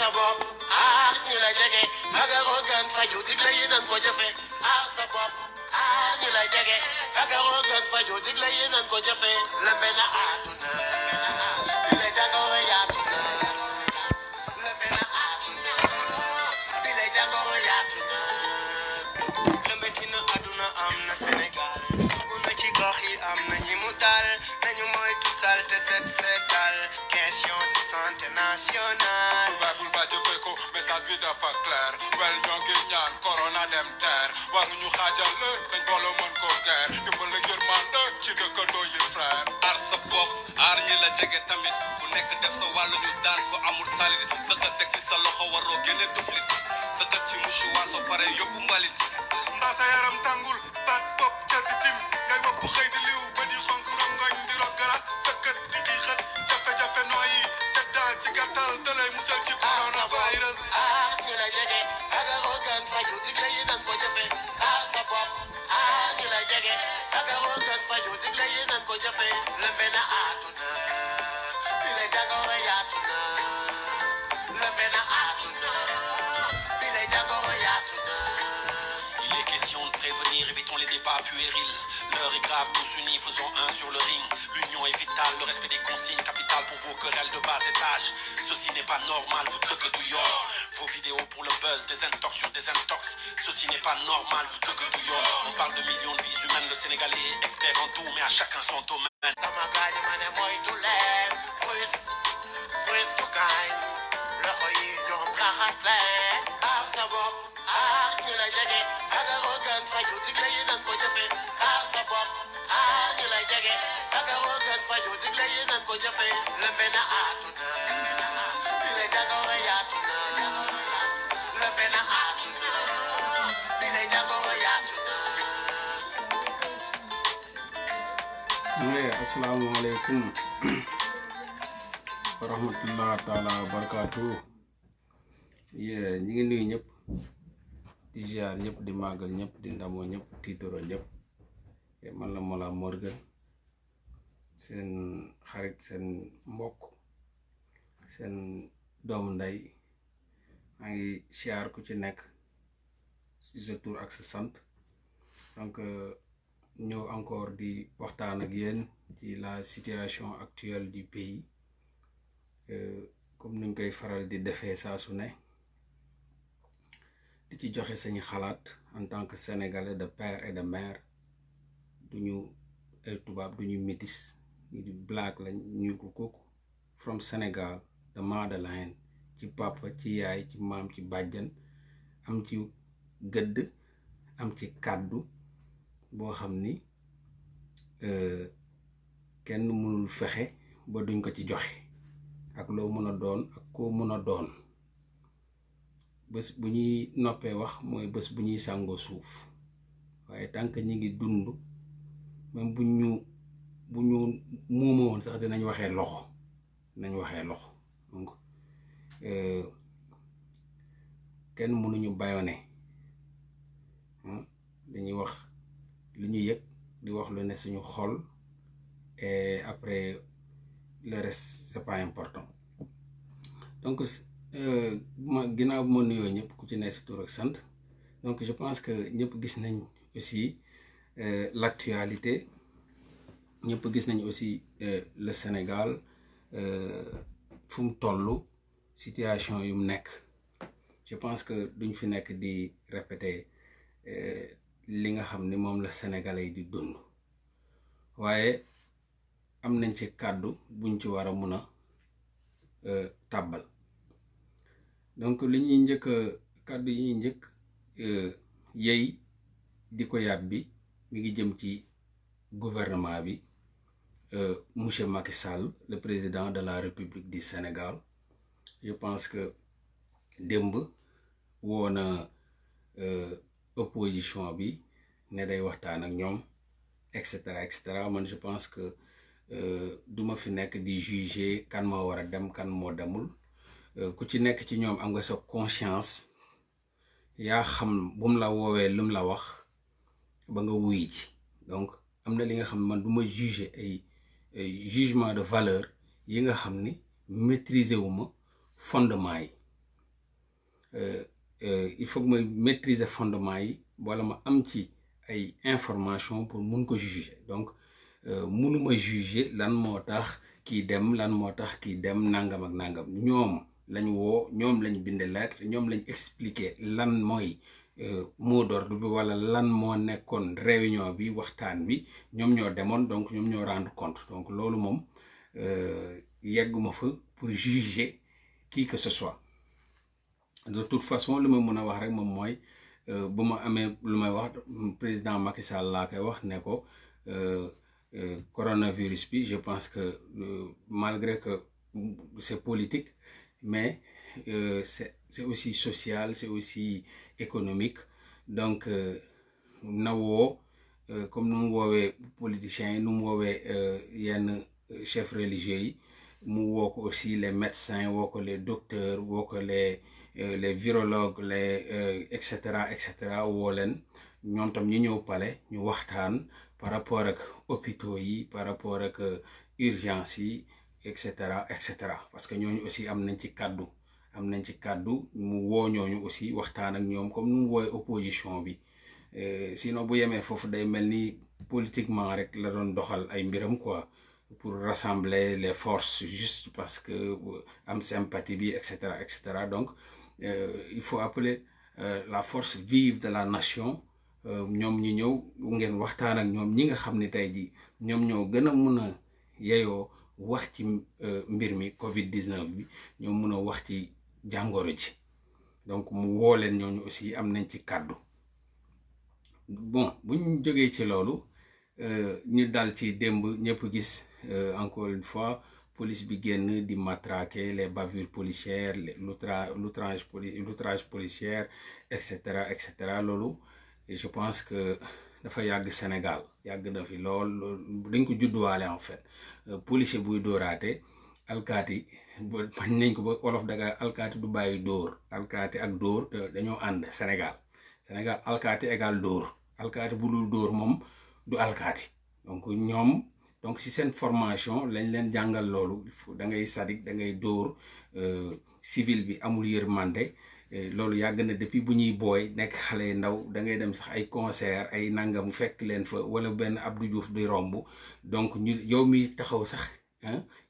sa bopp ñi la jege fagaroo gën faju digle yi nan ko jëfe sa bopp ñi la jege fagaroo gën faju digle yi nan ko jëfe lembe na àdduna bi le jàngoro yaatu na lembe na àdduna bi le jàngoro yaatu na lembe tina àdduna am na Sénégal dugg na ci gox yi am na ñi mu dal nañu moytu salte set setal question de santé nationale bul ba jëfe ko message bi dafa clair wel ñoo ngi ñaan corona dem teer waruñu xaajal dañ booloo mën ko geer dimbal la yërmande ci dëkkandoo yi frère aar sa bopp aar ñi la jege tamit bu nekk def sa wàllu ñu daan ko amul salit sa kër teg ci sa loxo waroo génne tuflit sa kër ci mouchoir soo pare yóbbu mbalit mbaa sa yaram tàngul baat bopp cër di tim ngay wopp xëy di liw ba di xonk rongoñ di roggalaat sa kër di ci xët jafe-jafe nooyi set daal ci gàttal dalay musal ci coronavirus ñi la jege fagaroo gën faju digle yi nan ko jëfe sa bopp ñi la jege fagaroo gën faju digle yi nan ko jëfe lembe na àdduna bi le jàngoro yaatu na lembe na àdduna bi le jàngoro yaatu na. Il est question de prévenir, évitons les débats puérils. L'heure est grave, tous unis, faisons un sur le ring. L'union est vitale, le respect des consignes, capital pour vos querelles de bas étage. Ceci n'est pas normal, vous truquez du yor. Vos vidéos pour le buzz, désintox sur désintox. Ceci n'est pas normal, vous truquez du yor. On parle de millions de vies humaines, le Sénégalais est expert en tout, mais à chacun son domaine. sama gaañ ma ne moytu leen fris tu gaañ loxo yi ñoom raxas leen sa bopp ñi la jege fagaroo gën faju digle yi nan ko jëfe sa bopp ñi la jege fagaroo gën faju digle yi nan ko jëfe lembe na àdduna bi le jàngoro yaatu na lembe na àdduna bi le jàngoro yaatu na. Assalamualaikum warahmatullahi taala wabarakatuh. ñi ngi nuyu ñëpp di ziar ñëpp di màggal ñëpp di ndamoo ñëpp tiitoro ñëpp man la Mollah Morgun seen xarit seen mbokk seen doomu ndey maa ngi ziar ku ci nekk ci sa tur ak sa sant donc ñëw encore di waxtaan ak yéen ci la situation actuelle du pays comme niñ koy faral di defee saa su ne di ci joxe sañu xalaat en tant que sénégalais de père et de mère duñu ay tubaab duñu métis ñu di black lañ ñu ko kooku from Sénégal de Madeleine ci papa ci yaay ci maam ci bàjjan am ci gëdd am ci kàddu boo xam ni kenn mënul fexe ba duñ ko ci joxe ak loo mën a doon ak koo mën a doon bés bu ñuy noppee wax mooy bés bu ñuy sàngoo suuf waaye tant que ñi ngi dund même bu ñu muumoon sax dinañ waxee loxo donc kenn mënuñu bayone dañuy wax lu ñu yëg di wax lu ne suñu xol et après le reste c'est pas important donc ginnaaw bu ma nuyoo ñëpp ku ci ne si tur ak sant donc je pense que ñëpp gis nañ aussi l'actualité ñëpp gis nañ aussi le Sénégal fu mu toll situation yu mu nekk je pense que duñ fi nekk di répéter li nga xam ni moom la Sénégalais yi di dund waaye am nañ ci kàddu buñ ci war a mun a tàbbal donc li ñuy njëkk kàddu yi ñuy njëkk yey di ko yàbbi mi ngi jëm ci gouvernement bi monsieur Macky Sall le président de la République du Sénégal je pense que démb woo na opposition bi ne day waxtaan ak ñoom et cetera man je pense que duma fi nekk di juger kan moo war a dem kan moo demul ku ci nekk ci ñoom am nga sa conscience yaa xam bu mu la woowee lu mu la wax ba nga wuy ci donc am na li nga xam ne man du ma juger ay jugement de valeur yi nga xam ni maîtriser wu ma fondement yi il faut que ma maîtriser fondement yi wala ma am ci ay information pour mun ko juger donc munuma juger lan moo tax kii dem lan moo tax kii dem nangam ak nangam ñoom lañ woo ñoom lañ bind lettre ñoom lañ expliquer lan mooy mot d'ordre bi wala lan moo nekkoon réunion bi waxtaan bi ñoom ñoo demoon donc ñoom ñoo rendre compte donc loolu moom yegguma fa pour juger qui que ce soit de toute façon li ma mën a wax rek moom mooy bu ma amee lu may wax président Macky Sall laa koy wax ne ko coronavirus bi je pense que malgré que c'est politique mais c'est aussi social c'est aussi économique donc na woo comme nu mu woowee politiciens yi nu mu woowee yenn chefs religieux yi mu woo ko aussi les médecins woo ko les docteurs woo ko les virologues les et cetera woo leen ñoom tam ñu ñëw pale ñu waxtaan par rapport ak hôpitaux yi par rapport ak urgence yi et cetera parce que ñooñu aussi am nañ ci kàddu mu woo ñooñu aussi waxtaan ak ñoom comme nu mu woowee opposition bi sinon bu yemee foofu day mel ni politiquement rek la doon doxal ay mbiram quoi pour rassembler les forces juste parce que am sympathie bi et cetera donc il faut appeler la force vive de la nation ñoom ñu ñëw ngeen waxtaan ak ñoom ñi nga xam ne tey jii ñoom ñoo gën a mun a yeyoo wax ci mbir mi Covid-19 bi ñoo mun a wax ci jàngoro ji donc mu woo leen ñooñu aussi am nañ ci kàddu bon bu ñu jógee ci loolu ñu dal ci démb ñëpp gis encore une fois police bi génn di matraquer les bavures policières l'outrage policière et cetera loolu je pense que dafa yàgg Sénégal yàgg na fi lool dañ ko judduwaale en fait policier buy dóoraate alkaati bañ nañ ko ba wolof daga alkaati du bàyyi dóor alkaati ak dóor dañoo ànd Sénégal alkaati égal dóor alkaati bu dul dóor moom du alkaati donc ñoom donc si seen formation lañ leen jàngal loolu da ngay sadik da ngay dóor civil bi amul yërmande loolu yàgg na depuis bu ñuy booy nekk xale yu ndaw da ngay dem sax ay concert ay nangam fekk leen fa wala benn Abdou Diouf di romb donc ñu yow mi taxaw sax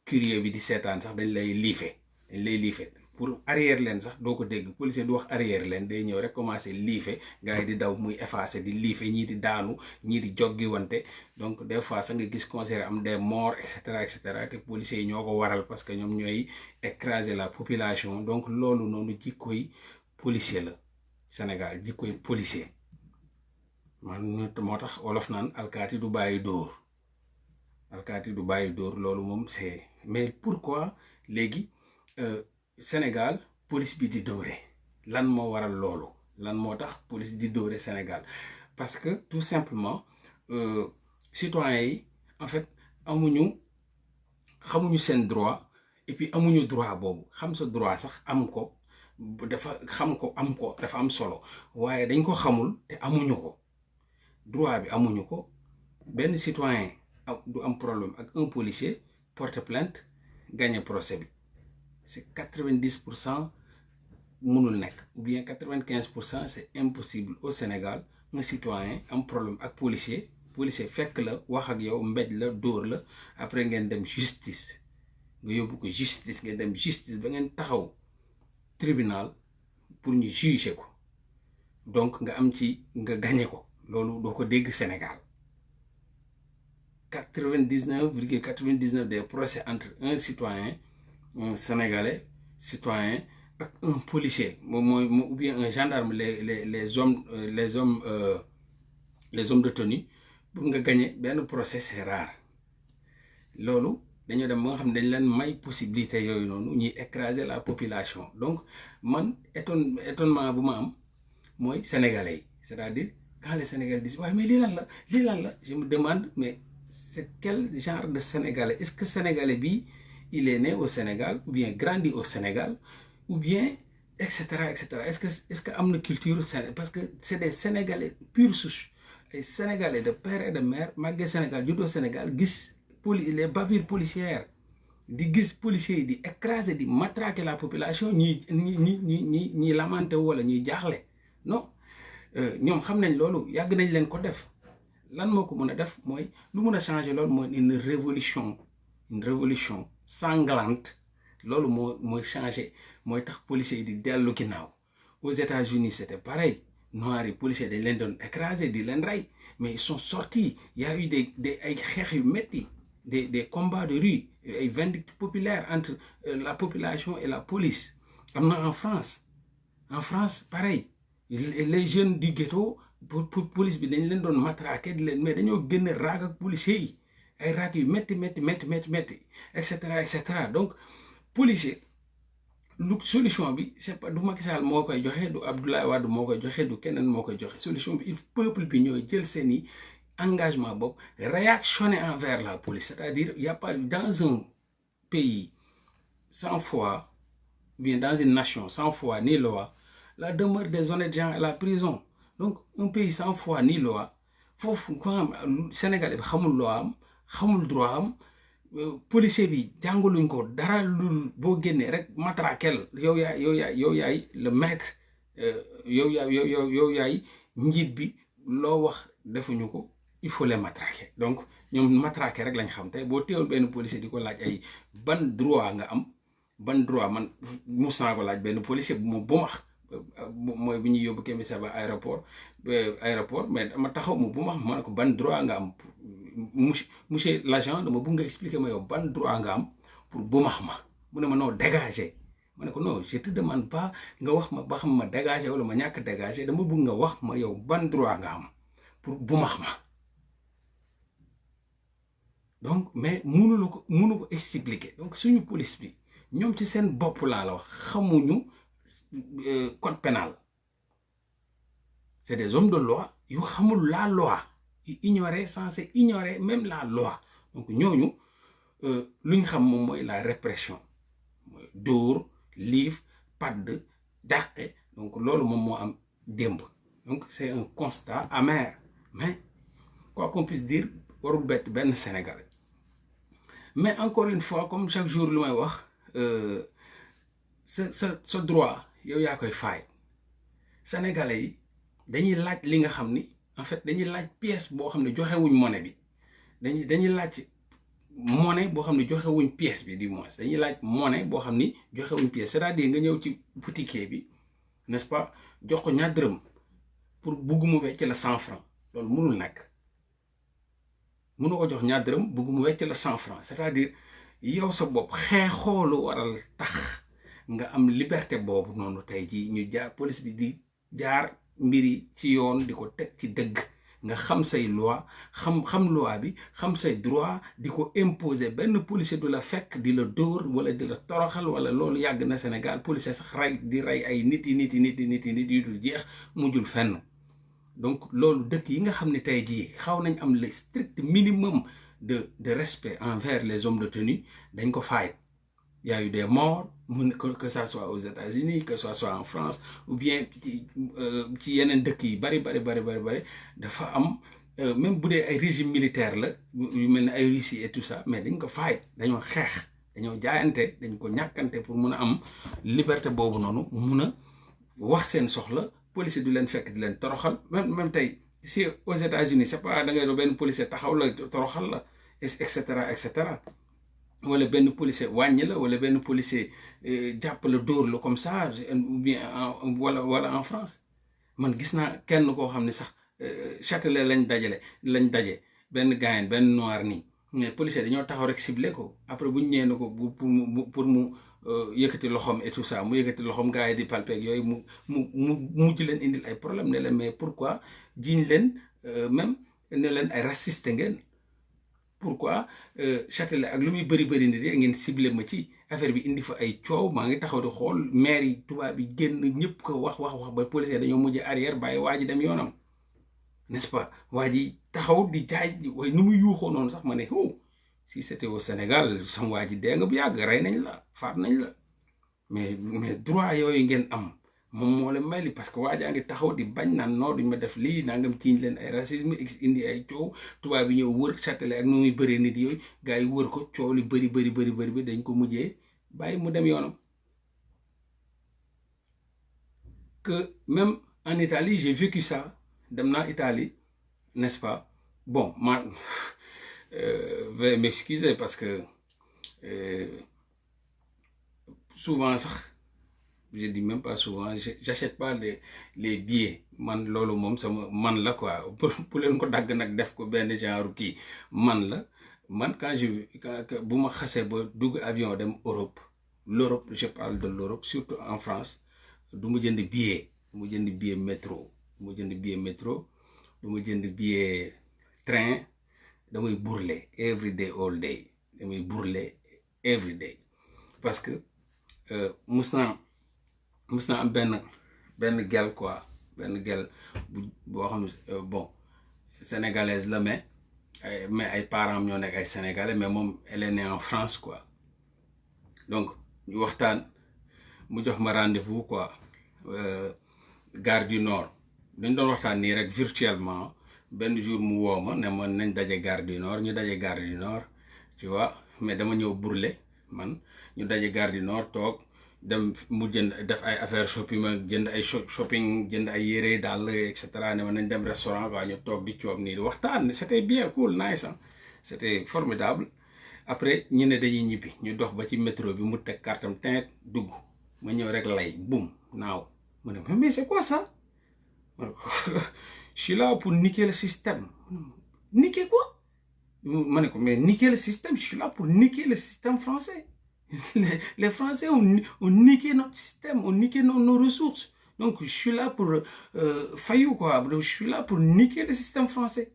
curieux bi di seetaan sax dañ lay liife pour arrière leen sax doo ko dégg policier du wax arrière leen day ñëw rek commencé liife gars yi di daw muy effacé di liife ñii di daanu ñii di joggi wante donc des fois sax nga gis concert am des morts et cetera te policiers yi ñoo ko waral parce que ñoom ñooy écraser la population donc loolu noonu jikkoy policier la Sénégal jikkoy policier man moo tax wolof naan alkaati du bàyyi dóor loolu moom c'est mais pourquoi léegi Sénégal police bi di dóore lan moo waral loolu lan moo tax police di dóore Sénégal parce que tout simplement citoyens yi en fait xamuñu seen droit et puis amuñu droit boobu xam sa droit sax am ko dafa am solo waaye dañ ko xamul te amuñu ko droit bi amuñu ko benn citoyen du am problème ak un policier porte plainte gagner procès bi c'est 90% mënul nekk ou bien 95% c'est impossible au Sénégal un citoyen am problème ak policier fekk la wax ak yow mbéj la dóor la après ngeen dem justice nga yóbbu ko justice ngeen dem justice ba ngeen taxaw tribunal pour ñu juger ko donc nga am ci nga gagné ko loolu doo ko dégg Sénégal 99,99 des procès entre un citoyen un sénégalais citoyen ak un policier moom mooy ou bien un gendarme les hommes de tenue pour nga gagner benn procès c'est rare loolu dañoo dem ba nga xam ne dañ leen may possibilité yooyu noonu ñuy écraser la population donc man étonnement bu ma am mooy sénégalais yi c'est-à-dire quand les sénégalais disent waaye mais lii lan la je me demande mais c'est quel genre de sénégalais est-ce que sénégalais bi il est né au Sénégal ou bien grandi au Sénégal ou bien et cetera est-ce que am na culture parce que c'est des sénégalais pure souche ay sénégalais de père et de mère màggee Sénégal juddoo Sénégal gis les bavures policières di gis policiers yi di écraser di matraquer la population ñi lamenté wala ñuy jaaxle non ñoom xam nañ loolu yàgg nañ leen ko def lan moo ko mën a def mooy lu mën a changer loolu mooy une révolution sanglante loolu mooy changer mooy tax policiers yi di dellu ginnaaw aux États-Unis c'était pareil noirs yi policiers dañ leen doon écraser di leen rey mais ils sont sortis il y a eu des ay xeex yu métti des combats de rue ay vindictes populaires entre la population et la police am na en France pareil les jeunes du ghetto police bi dañ leen doon matraquer di leen mais dañoo génn raag ak policiers yi ay raag yu métti et cetera donc policier lu solution bi c'est pas du Macky Sall moo koy joxe du Abdoulaye Wade moo koy joxe du keneen moo koy joxe solution bi il peuple bi ñooy jël seeni engagement bopp réactionner envers la police c'est-à-dire il y a pas dans un pays sans foi bien dans une nation sans foi ni loi la demeure des honnêtes gens est la prison donc un pays sans foi ni loi foofu Sénégalais bi xamul loi am xamul droit am policier bi jàngaluñ ko dara lu boo génnee rek matraquel yow yaay le maître yow yaay njiit bi loo wax defuñu ko il faut les matraquer donc ñoom matraquer rek lañ xam tey boo teewul benn policier di ko laaj ay ban droit nga am ban droit man mus naa ko laaj benn policier bu bu max mooy bi ñuy yóbbu Kémi Séba aéroport mais dama taxaw mu bu max ma ne ko ban droit nga am monsieur l'agent dama bëgg nga expliquer ma yow ban droit nga am pour bu max ma mu ne ma non dégager ma ne ko non je te demande pas nga wax ma ba xam ma dégager wala ma ñàkk dégager dama bëgg nga wax ma yow ban droit nga am pour bu max ma donc mais mënu ko expliquer donc suñu police bi ñoom ci seen bopp laa la wax xamuñu code pénal c'est des hommes de loi yu xamul la loi yu censé ignorer même la loi donc ñooñu lu ñu xam moom mooy la répression mooy dóor liif padd dàqe donc loolu moom moo am démb donc c'est un constat amer mais quoi qu'on puisse dire warul bett benn Sénégalais mais encore une fois comme chaque jour lu may wax sa droit yow yaa koy faay Sénégalais yi dañuy laaj li nga xam ni en fait dañuy laaj pièce boo xam ne joxewuñ monnaie bi dañuy laaj monnaie boo xam ne joxewuñ pièce bi du moins dañuy laaj monnaie boo xam ni joxewuñ pièce c'est-à-dire nga ñëw ci boutique bi n'est-ce pas jox ko ñaar dërëm pour bugg mu wecc la 100 francs loolu mënul nekk mënu ko jox ñaar dërëm bugg mu wecc la 100 francs c'est-à-dire yow sa bopp xeexoo lu waral tax nga am liberté boobu noonu tey jii ñu jaar police bi di jaar mbiri ci yoon di ko teg ci dëgg nga xam say loi xam loi bi xam say droit di ko imposer benn policier du la fekk di la dóor wala di la toroxal wala loolu yàgg na Sénégal policier sax rey ay nit yu dul jeex mujjul fenn donc loolu dëkk yi nga xam ne tey jii xaw nañ am le strict minimum de respect envers les hommes de tenue dañ ko faay il y a eu des morts que ça soit aux États-Unis que ça soit en France ou bien ci yeneen dëkk yi bari dafa am même bu dee ay régime militaire la yu mel ne ay Russie et tout ça mais dañ ko faay dañoo xeex dañoo jaayante dañ ko ñàkkante pour mun a am liberté boobu noonu mun a wax seen soxla policier du leen fekk di leen toroxal même tey si aux États-Unis c'est pas da ngay do benn policier taxaw la toroxal la et cetera wala benn policier wàññi la wala benn policier jàpp la dóor la comme ça ou bien wala en France man gis naa kenn koo xam ne sax Châtelet lañ daje benn gaayen benn noir nii mais policier dañoo taxaw rek ciblé ko après bu ñu ñëwee na ko pour mu yëkkati loxoom et tout ça mu yëkkati loxoom gars yi di palpeeg yooyu mu mujj leen indil ay problème ne leen mais pourquoi jiñ leen même ne leen ay raciste ngeen pourquoi Châtelet ak lu muy bëri nit yi ngeen ciblé ma ci affaire bi indi fa ay coow maa ngi taxaw di xool maire yi tubaab yi génn ñëpp ko wax ba policier dañoo mujj arrière bàyyi waa ji dem yoonam n'est-ce pas waa ji taxaw di jaay waaye nu muy yuuxoo noonu sax ma ne si c'était au Sénégal sama waa ji dee nga bu yàgg rey nañ la faat nañ la mais droit yooyu ngeen am moom moo leen may li parce que waa jaa ngi taxaw di bañ naan non duñ ma def lii nangam ciiñ leen ay racisme indi ay coow tubaab bi ñëw wër Châtelet ak nu muy bëree nit yooyu gars yi wër ko coow li bëri dañ ko mujjee bàyyi mu dem yoonam. Que même en Italie j'ai vécu ça dem naa Italie n'est-ce pas bon man veuillez m'excuser parce que souvent sax je dis même pas souvent j'achète pas les billets man loolu moom sama man la quoi pour leen ko dagg nag def ko benn genre kii man la man quand bu ma xasee ba dugg avion dem Europe l'Europe je parle de l'Europe surtout en France du ma jënd billet du ma jënd billet métro du ma jënd billet métro du ma jënd billet train damay bourler every day all day damay bourler every day parce que mus naa am benn gel quoi benn gel boo xam bon sénégalaise la mais ay parents ñoo nekk ay sénégalais mais moom elle est née en France quoi donc ñu waxtaan mu jox ma rendez-vous quoi gare du Nord dañ doon waxtaan nii rek virtuellement benn jour mu woo ma ne ma nañ daje gare du Nord ñu daje gare du Nord tu vois mais dama ñëw burle man ñu daje gare du Nord toog dem mu jënd def ay affaire shopping ma jënd ay shopping jënd ay yére daal et cetera ne ma nañ dem restaurant quoi ñu toog di coob nii di waxtaan c'était bien cool nice hein c'était formidable après ñu ne dañuy ñibbi ñu dox ba ci métro bi mu teg kartam teint dugg ma ñëw rek lay boum naaw ma ne mais c'est quoi ça ma ne ko je suis là pour niquer le système niquer quoi ma ne ko mais niquer le système je suis là pour niquer le système français les Français ont niqué notre système ont niqué nos ressources donc je suis là pour faillir quoi je suis là pour niquer le système français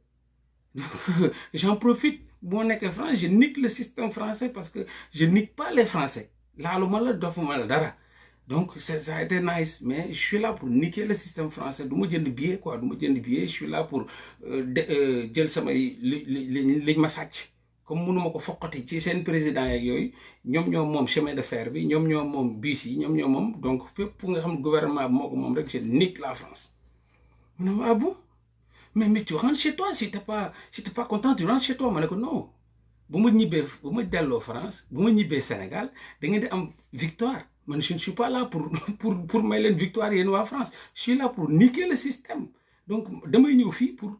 donc j'en profite boo nekkee France je nique le système français parce que je nique pas les Français laaluma la dofuma la dara donc ça a été nice mais je suis là pour niquer le système français du ma jënd billet quoi du ma jënd billet je suis là pour jël samay liñ ma sàcc comme mënuma ko foqati ci seen président yeeg yooyu ñoom moom chemin de fer bi ñoom moom bus yi ñoom moom donc fépp fu nga xam ne gouvernement bi moo ko moom rek je nique la France mu ne ma ah bon mais tu rentres chez toi si t'es pas content tu rentres chez toi ma ne ko non bu ma delloo France bu ma ñibbee Sénégal da ngeen di am victoire man je ne suis pas là pour may leen victoire yéen waa France je suis là pour niquer le système donc damay ñëw fii pour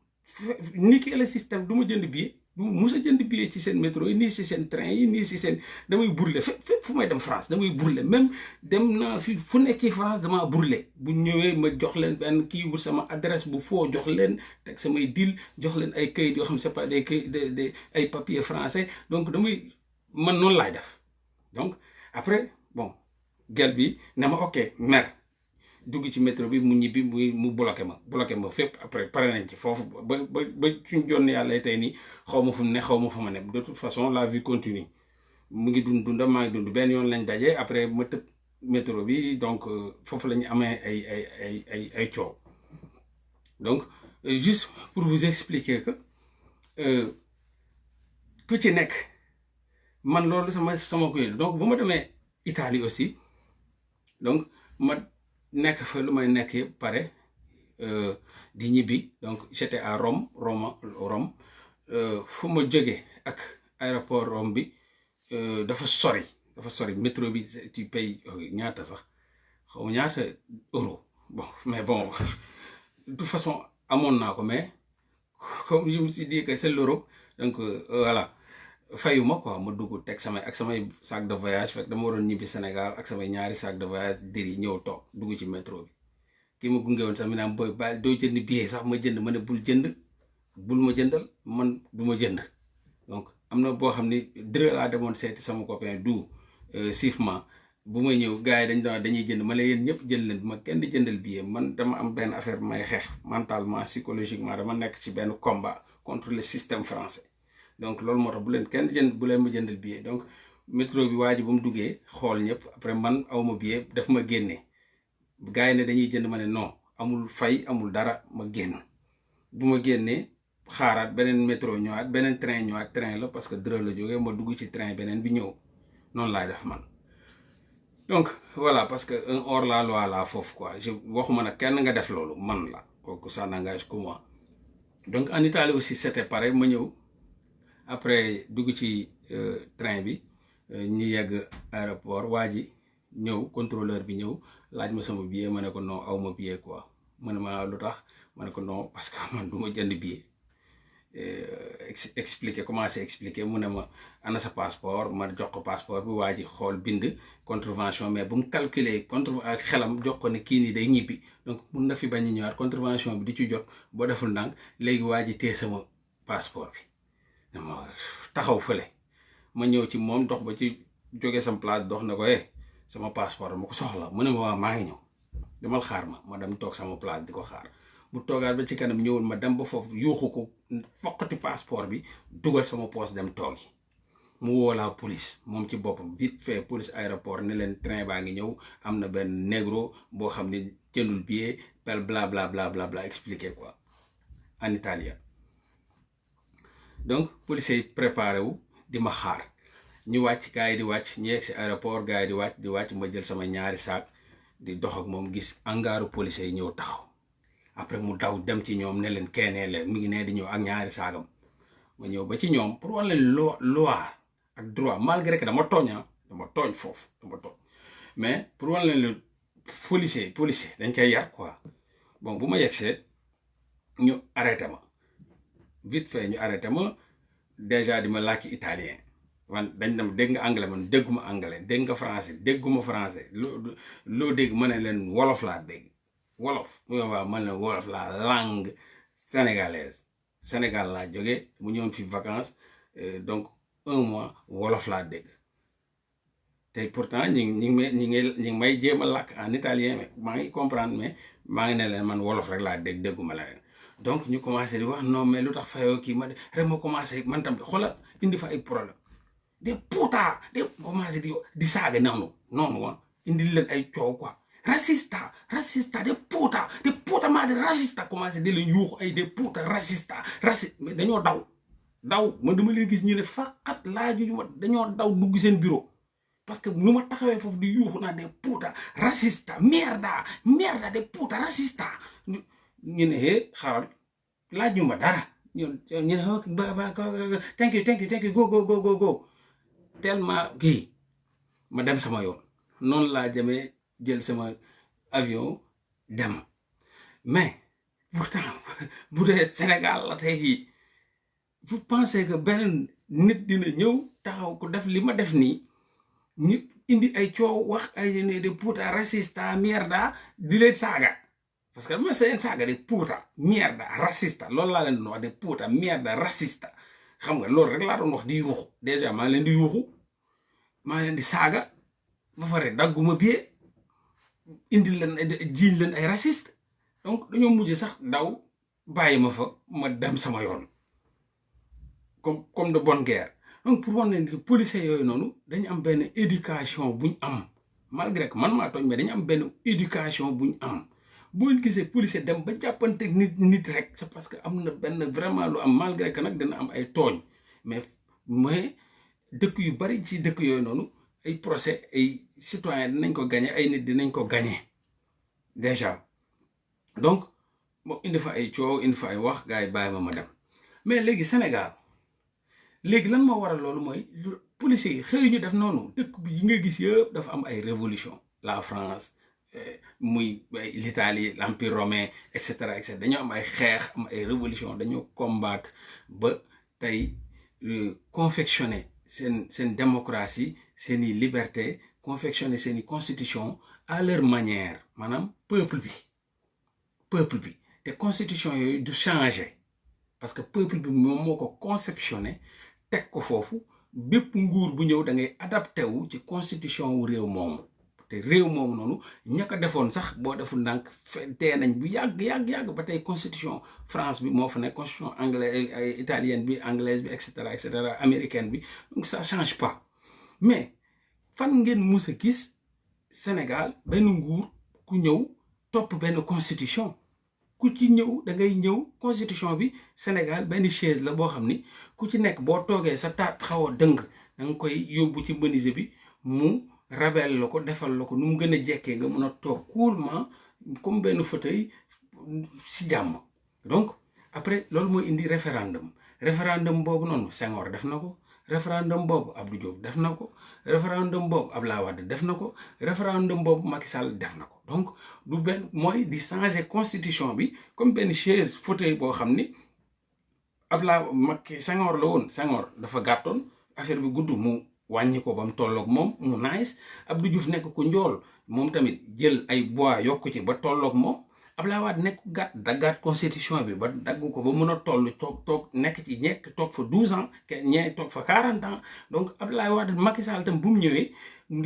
niquer le système du ma jënd billet du mus a jënd billet ci seen métro yi nii si seen train yi nii si seen damay brûler fépp fu may dem France damay brûler même dem naa fi fu nekk ci France damaa brûler bu ñëwee ma jox leen benn kii bu sama adresse bu foo jox leen teg samay deal jox leen ay kayit yoo xam ne c'est pas des kayit ay papiers français donc damay man noonu laay def donc après bon gel bi ne ma ok mer dugg ci métro bi mu ñibbi mu bloqué ma fépp après pare nañ ci foofu ba suñ jonn yàlla tey nii xaw ma fu mu ne xaw ma fu ma ne de toute façon la vie continue mu ngi dund maa ngi dund benn yoon lañ daje après ma tëb métro bi donc foofu la ñu amee ay coow donc juste pour vous expliquer que ku ci nekk man loolu sama kuy donc bu ma demee Italie aussi donc ma nekk fa lu may nekk yëpp pare di ñibbi donc j'étais à Rome fu ma jóge ak aéroport Rome bi dafa sori métro bi tu payes ñaata sax xaw ma ñaata euro bon mais bon de toute façon amoon naa ko mais comme je me suis dit que c'est l'Europe donc voilà fayuma quoi ma dugg teg samay sac de voyage fekk dama waroon ñibbi Sénégal ak samay ñaari sac de voyage diri ñëw toog dugg ci métro bi kii ma gunge woon sax mi naan booy ba doo jënd billet sax ma jënd ma ne bul ma jëndal man du ma jënd donc am na boo xam ni dërë laa demoon seeti sama copain du sifement bu may ñëw gars yi dañuy jënd ma ne yéen ñëpp jënd leen ma kenn di jëndal billet man dama am benn affaire may xeex mentalement psychologiquement dama nekk ci benn combat contre le système français donc loolu moo tax bu leen ma jëndal billet donc métro bi waa ji ba mu duggee xool ñëpp après man awma billet daf ma génne gars yi ne dañuy jënd ma ne non amul fay amul dara ma génn bu ma génnee xaaraat beneen métro ñëwaat beneen train la parce que dërë la jógee ma dugg ci train beneen bi ñëw noonu laay def man donc voilà parce que un hors la loi la foofu quoi je waxuma nag kenn nga def loolu man la kooku ça n'engage que moi donc en Italie aussi c'était pareil ma ñëw après dugg ci train bi ñu yegg aéroport waa ji ñëw contrôleur bi ñëw laaj ma sama billet ma ne ko non aw ma billet quoi ma ne ma lu tax ma ne ko non parce que man du ma jënd billet expliquer commencé expliquer mu ne ma ana sa passeport ma jox ko passeport bi waa ji xool bind contravention mais bu mu calculer ak xelam jox ko ne kii nii day ñibbi donc mun na fi bañ a ñëwaat contravention bi di ci jot boo deful ndànk léegi waa ji téye sama passeport bi dama taxaw fële ma ñëw ci moom dox ba ci jóge sama place dox na ko sama passeport ma ko soxla mu ne ma waa maa ngi ñëw demal xaar ma dem toog sama place di ko xaar mu toogaat ba ci kanam ñëwul ma dem ba foofu yuuxu ko foqati passeport bi dugal sama poche dem toogi mu woo la police moom ci boppam vite fait police aéroport ne leen train baa ngi ñëw am na benn négro boo xam ne jëndul billet pel bla bla bla bla bla expliqué quoi en italien donc policiers yi préparé wu di ma xaar ñu wàcc gars yi di wàcc ñu yegg si aéroport gars yi di wàcc ma jël sama ñaari saak di dox ak moom gis angaaru policiers yi ñëw taxaw après mu daw dem ci ñoom ne leen keenee leen mi ngi nee di ñëw ak ñaari saagam ma ñëw ba ci ñoom pour wan leen loi ak droit malgré que dama tooñ foofu dama tooñ mais pour wan leen policier dañ koy yar quoi bon bu ma yegsee ñu arrêté ma vite fait ñu arrêté ma déjà di ma laaj ci italien man dañ dem dégg nga anglais man dégguma anglais dégg nga français dégguma français loo dégg ma ne leen wolof laa dégg wolof waaw man leen wolof la langue sénégalaise Sénégal laa jóge mu ñëwoon fi vacances donc 1 mois wolof laa dégg te pourtant ñi ngi may jéem a làkk en italien mais maa ngi comprendre mais maa ngi ne leen man wolof rek laa dégg dégguma la leen donc ñu commencé di wax non mais lu tax fayoo kii ma rek ma commencé man tam xoolal indi fa ay problème des puta des commencé di saaga noonu wa indi leen ay coow quoi racista des puta maa de racista commencé di leen yuuxu ay des puta racista mais dañoo daw man dama leen gis ñu ne faqat laajuñu ma dañoo daw dugg seen bureau parce que nu ma taxawee foofu di yuuxu naa des puta racista merda des puta racista ñu ne xaral laaju ma dara ñu ne thank you go tellement kii ma dem sama yoon noonu laa jamee jël sama avion dem mais pourtant bu dee Sénégal la tey jii vous pensez que benn nit dina ñëw taxaw ko def li ma def nii ñu indi ay coow wax ay ne de puta racista mierda di leen saaga parce que dama seen saaga de puta mierda racista loolu laa leen doon wax de puta mierda racista xam nga loolu rek laa doon wax di yuuxu déjà maa ngi leen di yuuxu maa ngi leen di saaga ba pare dagguma billet indi leen jiiñ leen ay raciste donc dañoo mujj sax daw bàyyi ma fa ma dem sama yoon comme de bonne guerre donc pour wane ne policiers yooyu noonu dañu am benn éducation buñ am malgré que man maa tooñ mais dañu am benn éducation buñ am boo gisee policier dem ba jàppante nit rek c'est parce que am na benn vraiment lu am malgré que nag dina am ay tooñ mais dëkk yu bari ci dëkk yooyu noonu ay procès ay citoyen dinañ ko gagné ay nit dinañ ko gagné déjà donc moo indi fa ay coow indi fa ay wax gars yi bàyyi ma dem mais léegi Sénégal léegi lan moo waral loolu mooy policiers yi xëy ñu def noonu dëkk bi yi nga gis yëpp dafa am ay révolution la France muy l'Italie l'Empire romain et cetera dañoo am ay xeex am ay révolution dañoo combattre ba tey confectionner seen démocratie seeni liberté confectionner seeni constitution à leur manière maanaam peuple bi te constitution yooyu du changer parce que peuple bi moom moo ko conceptionné teg ko foofu bépp nguur bu ñëw da ngay adapté wu ci constitution wu réew moomu te réew moomu noonu ña ko defoon sax boo deful ndànk tee nañ bu yàgg ba tey constitution France bi moo fa nekk constitution anglaise italienne bi anglaise bi et cetera américaine bi donc ça change pas mais fan ngeen mus a gis Sénégal benn nguur ku ñëw topp benn constitution ku ci ñëw da ngay ñëw constitution bi Sénégal benn chaise la boo xam ni ku ci nekk boo toogee sa taat xaw a dëng da nga koy yóbbu ci menuisier bi mu rabel la ko defal la ko nu mu gën a jekkee nga mën a toog coolement comme benn fauteuil si jàmm. Donc après loolu mooy indi référendum boobu noonu Senghor def na ko, référendum boobu Abdou Diouf def na ko, référendum boobu Abdoulaye Wade def na ko, référendum boobu Macky Sall def na ko. Donc du benn mooy di changer constitution bi comme benn chaise fauteuil boo xam ni Abdoulaye Macky Senghor la woon. Senghor dafa gàttoon affaire bi gudd mu wàññi ko ba mu tolloog moom mu nice. Abdou Diouf nekk ku njool moom tamit jël ay bois yokku ci ba tolloog moom. Abdoulaye Wade nekk gàtt daggaat constitution bi ba dagg ko ba mën a toll toog nekk ci ñekk toog fa 12 ans ñee toog fa 40 ans. Donc Abdoulaye Wade Macky Sall tam bu mu ñëwee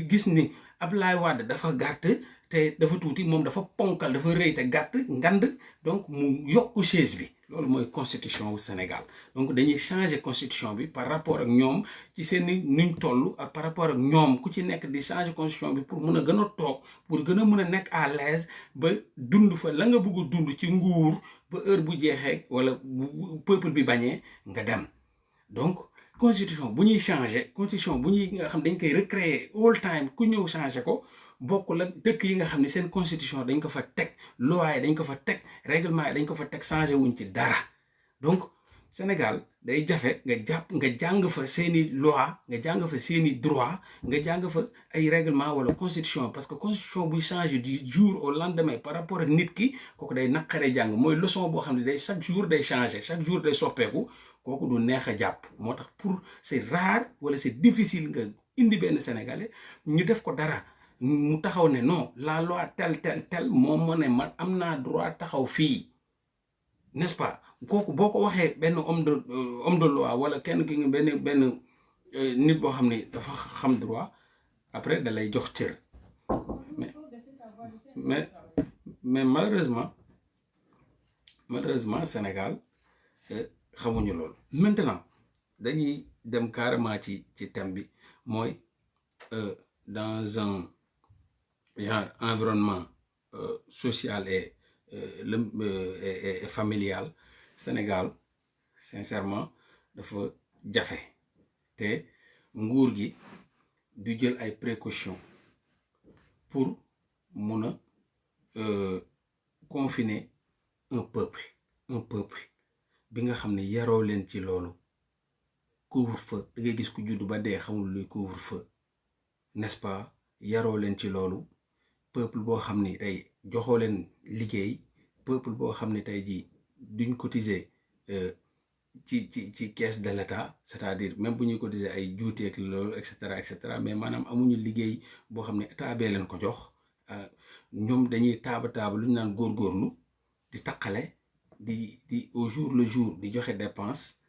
gis ni Abdoulaye Wade dafa gàtt te dafa tuuti moom dafa ponkal dafa rëy te gàtt ngand, donc mu yokku chaise bi. loolu mooy constitution wu Sénégal. Donc dañuy changer constitution bi par rapport ak ñoom ci seen nuñ toll ak par rapport ak ñoom ku ci nekk di changer constitution bi pour mun a gën a toog, pour gën a mun a nekk à l'aise ba dund fa la nga bëgg a dund ci nguur ba heure bu jeexee wala bu peuple bi bañee nga dem. Donc constitution bu ñuy changer, constitution bu ñuy nga xam dañ koy recréer all time ku ñëw changer ko bokkul ak dëkk yi nga xam ne seen constitution dañ ko fa teg, loi yi dañ ko fa teg, règlement yi dañ ko fa teg, changé wuñ ci dara. Donc Sénégal day jafe nga jàng fa seeni loi, nga jàng fa seeni droit, nga jàng fa ay règlement wala constitution, parce que constitution buy changé du jour au lendemain par rapport ak nit ki kooku day naqaree jàng. Mooy leçon boo xam ne day chaque jour day changé, chaque jour day soppeeku, kooku du neex a jàpp. Moo tax pour c'est rare wala c'est difficile nga indi benn Sénégalais ñu def ko dara mu taxaw ne non la loi tel moom moo ne man am naa droit taxaw fii, n'est-ce pas? kooku boo ko waxee benn homme de loi wala kenn ki nga benn nit boo xam ne dafa xam droit, après da lay jox cër. mais malheureusement Sénégal xamuñu loolu. Maintenant dañuy dem carrément ci thème bi mooy dans un genre environnement social et familial. Sénégal sincèrement dafa jafe te nguur gi du jël ay précautions pour mun a confiner un peuple bi nga xam ne yaroo leen ci loolu. Couvre-feu da ngay gis ku judd ba dee xamul luy couvre-feu, n'est-ce pas? yaroo leen ci loolu. Peuple boo xam ni tey joxoo leen liggéey, peuple boo xam ne tey jii duñ cotiser ci caisse de l'État, c'est-à-dire même bu ñuy cotiser ay juuteeg loolu et cetera, mais maanaam amuñu liggéey boo xam ne état bee leen ko jox. ñoom dañuy taaba lu ñu naan góorgóorlu di taqale di au jour le jour di joxe dépense.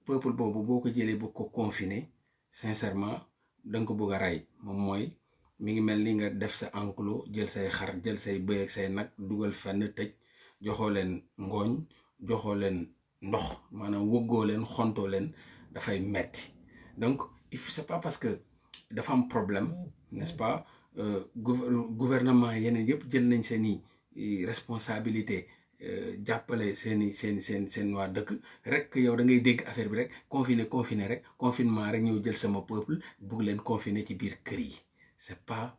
Peuple boobu boo ko jëlee bu ko confiner sincèrement da nga ko bëgg a rey. Moom mooy mi ngi mel ni nga def sa enclos jël say xar jël say bëy ak say nag dugal fenn tëj, joxoo leen ngooñ, joxoo leen ndox, maanaam wëggoo leen, xontoo leen, dafay metti. Donc c'est pas parce que dafa am problème, n'est-ce pas? Gouvernement yeneen yëpp jël nañ seeni responsabilité jàppale seen waa dëkk rek yow da ngay dégg affaire bi rek confiné rek confinement rek ñëw jël sama peuple bugg leen confiner ci biir kër yi. C'est pas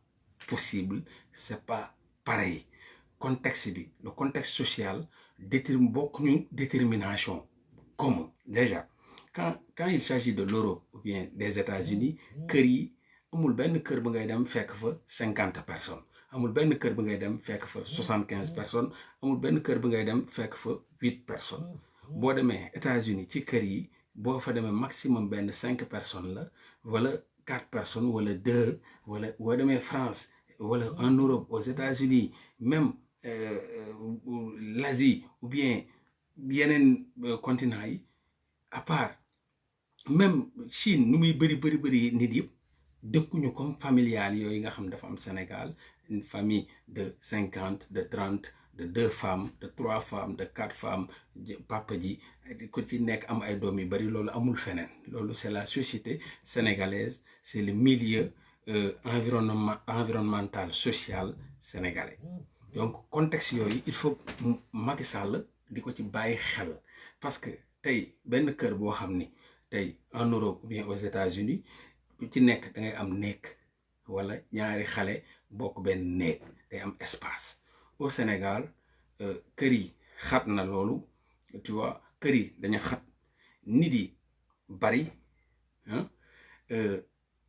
possible, c'est pas pareil. Contexte bi, le contexte social bokkuñu détermination commune. Déjà quand il s'agit de l'Europe ou bien des États-Unis, kër yi amul benn kër ba ngay dem fekk fa 50 personnes, amul benn kër ba ngay dem fekk fa 75 personnes, amul benn kër ba ngay dem fekk fa 8 personnes. Boo demee États-Unis ci kër yi boo fa demee maximum benn 5 personnes la wala 4 personnes wala 2, wala boo demee France wala en Europe, aux États-Unis, même l'Asie ou bien yeneen continent yi, à part même Chine nu muy bëri nit yëpp dëkkuñu comme familial yooyu nga xam dafa am Sénégal, une famille de 50, de 30, de 2 femmes, de 3 femmes, de 4 femmes, papa ji ku ci nekk am ay doom yu bari. Loolu amul feneen. Loolu c'est la société sénégalaise, c'est le milieu environnemental social sénégalais. Donc contexte yooyu il faut Macky Sall di ko ci bàyyi xel, parce que tey benn kër boo xam ni tey en Europe ou bien aux États-Unis ku ci nekk da ngay am nekk wala ñaari xale bokk benn néeg day am espace. Au Sénégal kër yi xat na loolu, tu vois, kër yi dañu xat, nit yi bari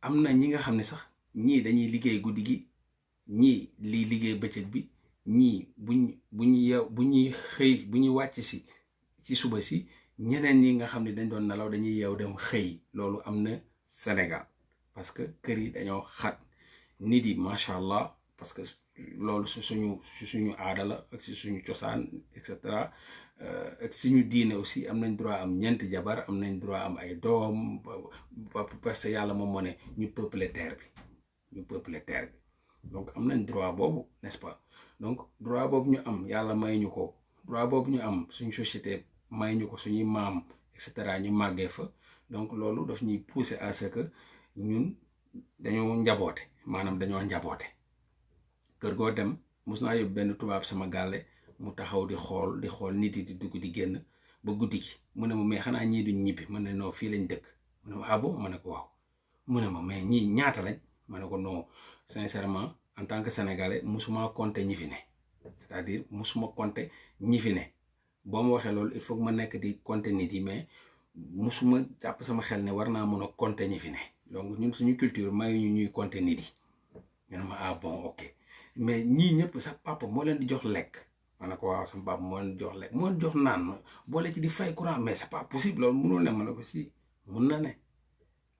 am na ñi nga xam ne sax ñii dañuy liggéey guddi gi, ñii lii liggéey bëccëg bi, ñii bu ñuy xëy bu ñuy wàcc si ci suba si, ñeneen ñi nga xam ne dañ doon nelaw dañuy yeew dem xëy. Loolu am na Sénégal parce que kër yi dañoo xat, nit yi macha allah, parce que loolu si suñu aada la ak si suñu cosaan et cetera, ak suñu diine aussi am nañ droit am ñeenti jabar, am nañ droit am ay doom, parce que yàlla moom moo ne ñu peupler terre bi donc am nañ droit boobu, n'est-ce pas? Donc droit boobu ñu am yàlla may ñu ko, droit boobu ñu am suñu société may ñu ko, suñuy maam et cetera ñu màggee fa. Donc loolu daf ñuy pousser à ce que ñun dañoo njaboote, maanaam dañoo njaboote. Kër goo dem mos naa yóbbu benn tubaab sama gàlle mu taxaw di xool nit yi di dugg di génn ba guddi gi, mu ne ma mais xanaa ñii duñ ñibbi? ma ne non, fii lañ dëkk. mu ne ma ah bon? ma ne ko waaw. mu ne ma mais ñii ñaata lañ? ma ne ko non, sincèrement en tant que sénégalais musuma compter ñi fi ne, c'est-à-dire musuma compter ñi fi ne. boo ma waxee loolu il faut que ma nekk di compter nit yi, mais musuma jàpp sama xel ne war naa mën a compter ñi fi ne. donc ñun suñu culture mayuñu ñuy compter nit yi. ñu ne ma ah bon, ok, mais ñii ñëpp sa papa moo leen di jox lekk? ma ne ko waaw, sama papa moo leen di jox lekk, moo leen jox naan, ma boole ci di fay courant, mais c'est pas possible, loolu mënul ne. ma ne ko si, mun na ne.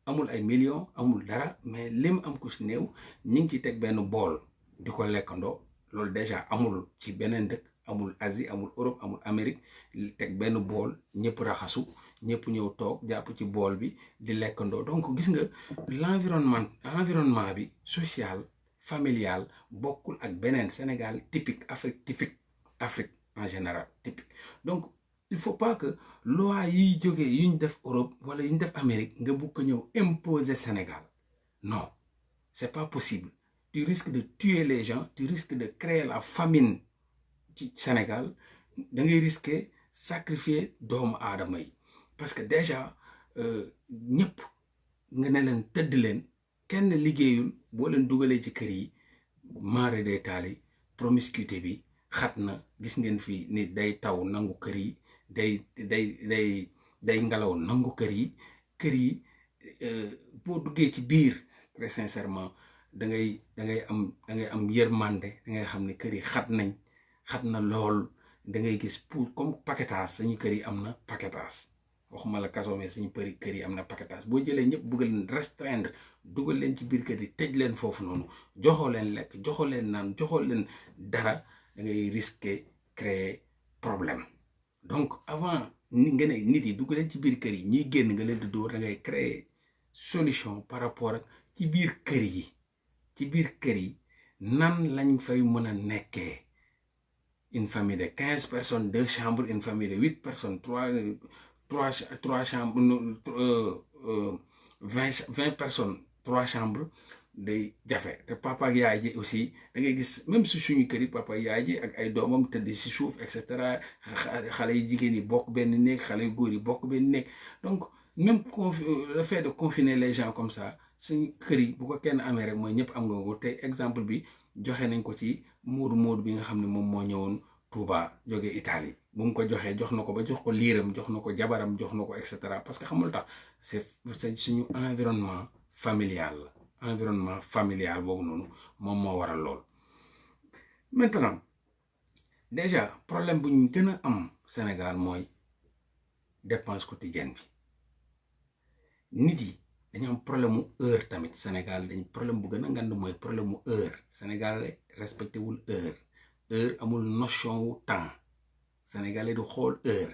amul ay millions, amul dara, mais lim am ku si néew ñi ngi ci teg benn bool di ko lekkandoo. loolu déjà amul ci beneen dëkk, amul Asie, amul Europe, amul Amérique. teg benn bool, ñëpp raxasu, ñëpp ñëw toog jàpp ci bool bi di lekkandoo. donc gis nga environnement bi social, familial bokkul ak beneen. Sénégal typique, Afrique en général typique. donc il faut pas que loi yiy jógee yuñ def Europe wala yuñ def Amérique nga bugg ko ñëw imposer Sénégal. non, c'est pas possible. tu risques de tuer les gens, tu risques de créer la famine ci Sénégal, da ngay risquer sacrifier doomu aadama yi. parce que déjà ñëpp nga ne leen tëdd leen, kenn liggéeyul, boo leen dugalee ci kër yi marée des taal yi, promiscuité bi xat na. gis ngeen fii ni day taw nangu kër yi, day ngelaw nangu kër yi boo duggee ci biir très sincèrement da ngay am yërmande, da ngay xam ne kër yi xat na lool. da ngay gis pour comme paquetage, sañu kër yi am na paquetage, waxuma la kaso, mais suñu kër yi am na paquetage. boo jëlee ñëpp bëgg leen restreindre, dugal leen ci biir kër yi, tëj leen foofu noonu, joxoo leen lekk, joxoo leen naan, joxoo leen dara, da ngay risquer créer problème. donc avant nga ne nit yi dugg leen ci biir kër yi, ñuy génn nga leen di dóor, da ngay créer solution par rapport ak ci biir kër yi nan lañ fay mën a nekkee. une famille de 15 personnes 2 chambres, une famille de 8 personnes 3 chambres, 20 personnes 3 chambres day jafe. te papa ak yaay ji aussi da ngay gis même si suñu kër yi papa ak yaay ji ak ay doomam tëdd si suuf et cetera, xale yi jigéen yi bokk benn néeg, xale yu góor yi bokk benn néeg. donc même le fait de confiner les gens comme ça, suñu kër yi bu ko kenn amee rek mooy ñëpp am nga ko. te exemple bi joxe nañ ko ci moodu bi nga xam ne moom moo ñëwoon Touba jóge Italie. bu mu ko joxee jox na ko ba jox ko liiram, jox na ko jabaram, jox na ko et cetera, parce que xamul tax c'est suñu environnement familial boobu noonu moom moo waral lool. maintenant déjà problème bu ñu gën a am Sénégal mooy dépense quotidienne bi. nit yi dañu am problème mu heure tamit. Sénégal dañ problème bu gën a ngand mooy problème mu heure. Sénégal respecté wul heure amul notion wu temps. Sénégalais du xool heure.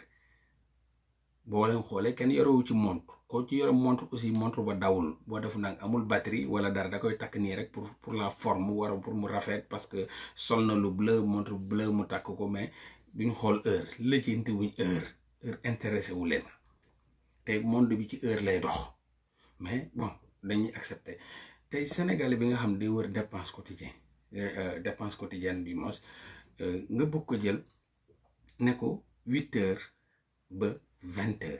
boo leen xoolee kenn yorewu ci montre, koo ci yore montre aussi montre ba dawul, boo def nag amul batterie wala dara, da koy takk nii rek pour la forme, wala pour mu rafet, parce que sol na lu bleu, montre bleu mu takk ko, mais duñ xool heure. lijjanti wuñ heure intéressé wu leen. te monde bi ci heure lay dox. mais bon dañuy accepter. tey Sénégalais bi nga xam day wër dépense quotidienne bi mos nga bëgg ko jël ne ko 8h ba 20h.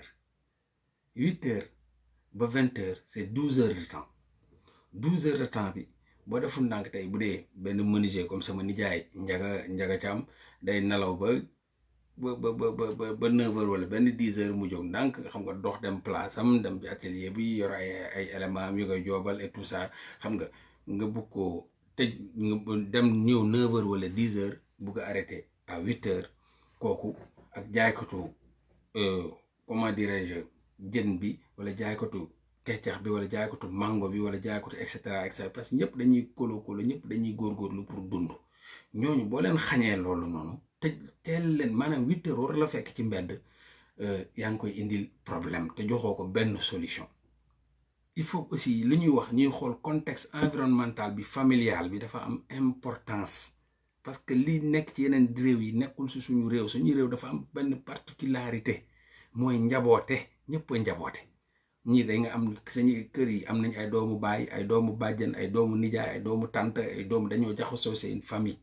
8h ba 20h c'est 12 heures de temps. 12 heures de temps bi boo deful ndànk tey bu dee benn menuisier comme sama nijaay njaga caam day nelaw ba 9h wala benn 10h mu jóg ndànk xam nga dox dem place am dem ci atelier bi yor ay éléments am yu koy joobal et tout ça xam nga bugg ko tëj nga dem ñëw 9h wala 10h bugg a arrêté à 8h kooku ak jaaykatu comment dirais-je jën bi wala jaaykatu keccax bi wala jaaykatu mango bi wala jaaykatu et cetera parce que ñëpp dañuy kolo ñëpp dañuy góorgóorlu pour dund ñooñu boo leen xañee loolu noonu te teel leen maanaam 8h war la fekk ci mbedd yaa ngi koy indil problème te joxoo ko benn solution. Il faut aussi lu ñuy wax ñuy xool contexte environnemental bi familial bi dafa am importance parce que li nekk ci yeneen réew yi nekkul si suñu réew dafa am benn particularité mooy njaboote ñëpp a njaboote ñii da nga am sañu kër yi am nañ ay doomu baay ay doomu bàjjen ay doomu nijaay ay doomu tante ay doomu dañoo jaxasoo seen famille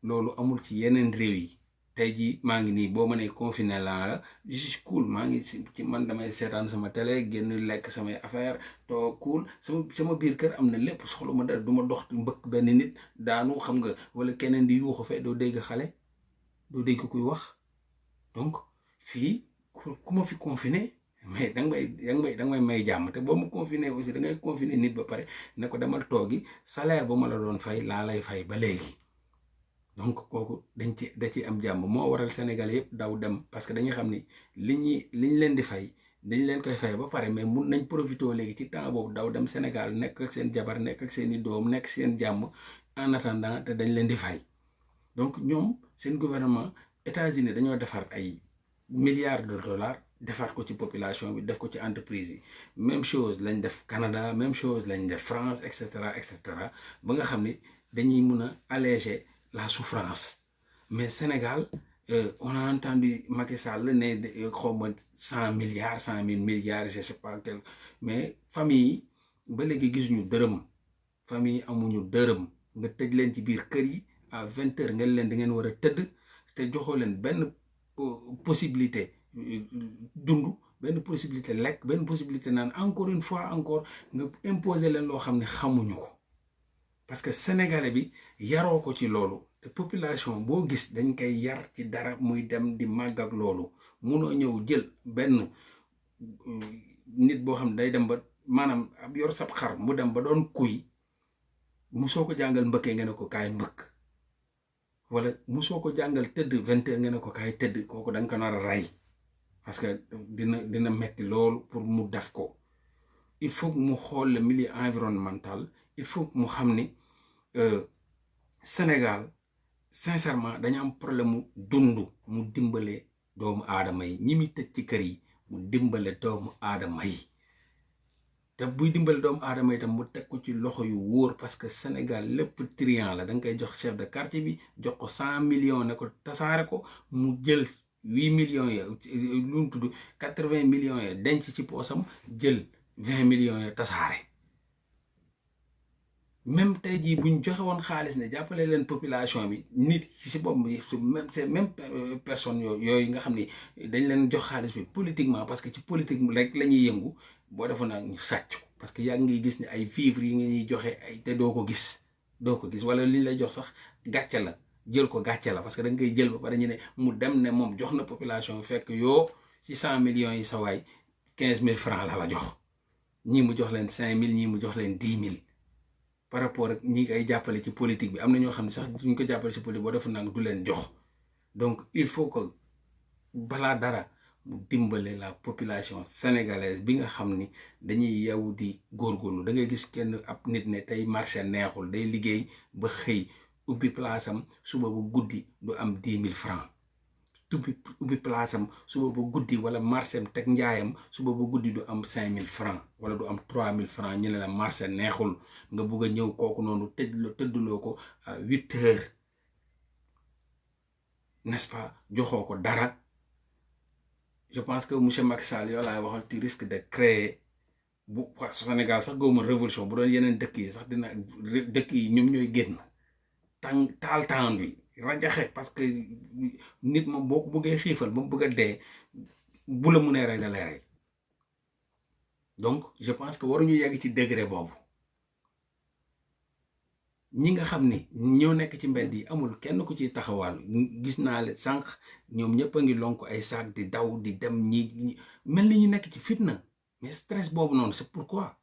loolu amul ci yeneen réew yi. tey jii maa ngi nii boo ma nee confiné laa la juste cool maa ngi ci man damay seetaan sama télé génn lekk samay affaire toog cool sama biir kër am na lépp soxla ma dara du ma dox mbëkk benn nit daanu xam nga wala keneen di yuuxu fe doo dégg xale doo dégg kuy wax donc fii ku ma fi confiné mais danga may jàmm te boo ma confiné aussi da ngay confiné nit ba pare ne ko demal toogi salaire ba ma la doon fay laa lay fay ba léegi. donc kooku da ci am jàmm moo waral Sénégal yëpp daw dem parce que dañuy xam ni liñ leen di fay dañ leen koy fay ba pare mais mun nañ profité léegi ci temps boobu daw dem Sénégal nekk ak seen jabar nekk ak seen i doom nekk seen jàmm en attendant te dañ leen di fay donc ñoom seen gouvernement États-Unis dañoo defar ay milliards de dollars defar ko ci population bi def ko ci entreprise yi même chose lañ def Canada même chose lañ def France et cetera ba nga xam ni dañuy mun a alléger la souffrance mais Sénégal on a entendu Macky Sall ne xawma 100 milliards 100 000 milliards je sais pas tel mais famille ba léegi gisuñu dërëm famille amuñu dërëm nga tëj leen ci biir kër yi à 20h ngeen leen da ngeen war a tëdd te joxoo leen benn possibilité dund benn possibilité lekk benn possibilité naan encore une fois encore nga imposer leen loo xam ne xamuñu ko. parce que sénégalais bi yaroo ko ci loolu te population boo gis dañ koy yar ci dara muy dem di màgg ak loolu munoo ñëw jël benn nit boo xam ne day dem ba maanaam ab yor sab xar mu dem ba doon kuy musoo ko jàngal mbëkkee nga ne ko kaay mbëkk wala musoo ko jàngal tëdd 20h nga ne ko kaay tëdd kooku da nga ko nar a rey parce que dina metti loolu pour mu def ko il faut mu xool le milieu environnemental. il faut mu xam ni Sénégal sincèrement dañu am problème mu dund mu dimbale doomu aadama yi ñi muy tëj ci kër yi mu dimbale doomu aadama yi te buy dimbale doomu aadama yi tam mu teg ko ci loxo yu wóor parce que Sénégal lépp triant la da nga koy jox chef de quartier bi jox ko 100 millions ne ko tasaare ko mu jël 8 millions ya lu mu tudd 80 millions ya denc ci poosam jël 20 millions ya tasaare. même tey jii buñ joxe woon xaalis ne jàppale leen population bi nit ci bopp bi même personne yooyu nga xam ni dañ leen jox xaalis bi politiquement parce que ci politique rek la ñuy yëngu boo defoon nag ñu sàcc parce que yaa ngi gis ne ay vivres yi nga ñuy joxe ay te doo ko gis wala li ñu lay jox sax gàcce la jël ko gàcce la parce que da nga koy jël ba pare ñu ne mu dem ne moom jox na population fekk yoo ci 100 millions yi sa waay 15 000 francs la jox ñii mu jox leen 5 000 ñii mu jox leen 10 000. par rapport ak ñi ay jàppale ci politique bi am na ñoo xam ne sax duñ ko jàppale ci politique boo defu nang du leen jox donc il faut que balaa dara mu dimbale la population sénégalaise bi nga xam ni dañuy yeewu di góorgóorlu da ngay gis kenn ab nit ne tey marché neexul day liggéey ba xëy ubbi place am suba bu guddi du am 10 000 francs ubbi place am suba ba guddi wala marché am teg njaayam suba ba guddi du am 5 000 francs wala du am 3 000 francs ñu ne la marché neexul nga bugg a ñëw kooku noonu tëddloo ko à 8h n'est-ce pas joxoo ko dara je pense que monsieur Macky Sall yow laay waxal tu risques de créer bu Sénégal sax góoma révolution bu doon yeneen dëkk yi sax dina dëkk yi ñoom ñooy génn taal temps bi rajaxe parce que nit moom boo ko bëggee xiifal ba mu bëgg a dee bu la mënee rey da lay rey donc je pense que waruñu yegg ci degré boobu ñi nga xam ni ñoo nekk ci mbedd yi amul kenn ku ci taxawal gis naa leen sànq ñoom ñëpp a ngi lonk ay saak di daw di dem ñi mel ni ñu nekk ci fitna mais stress boobu noonu c'est pourquoi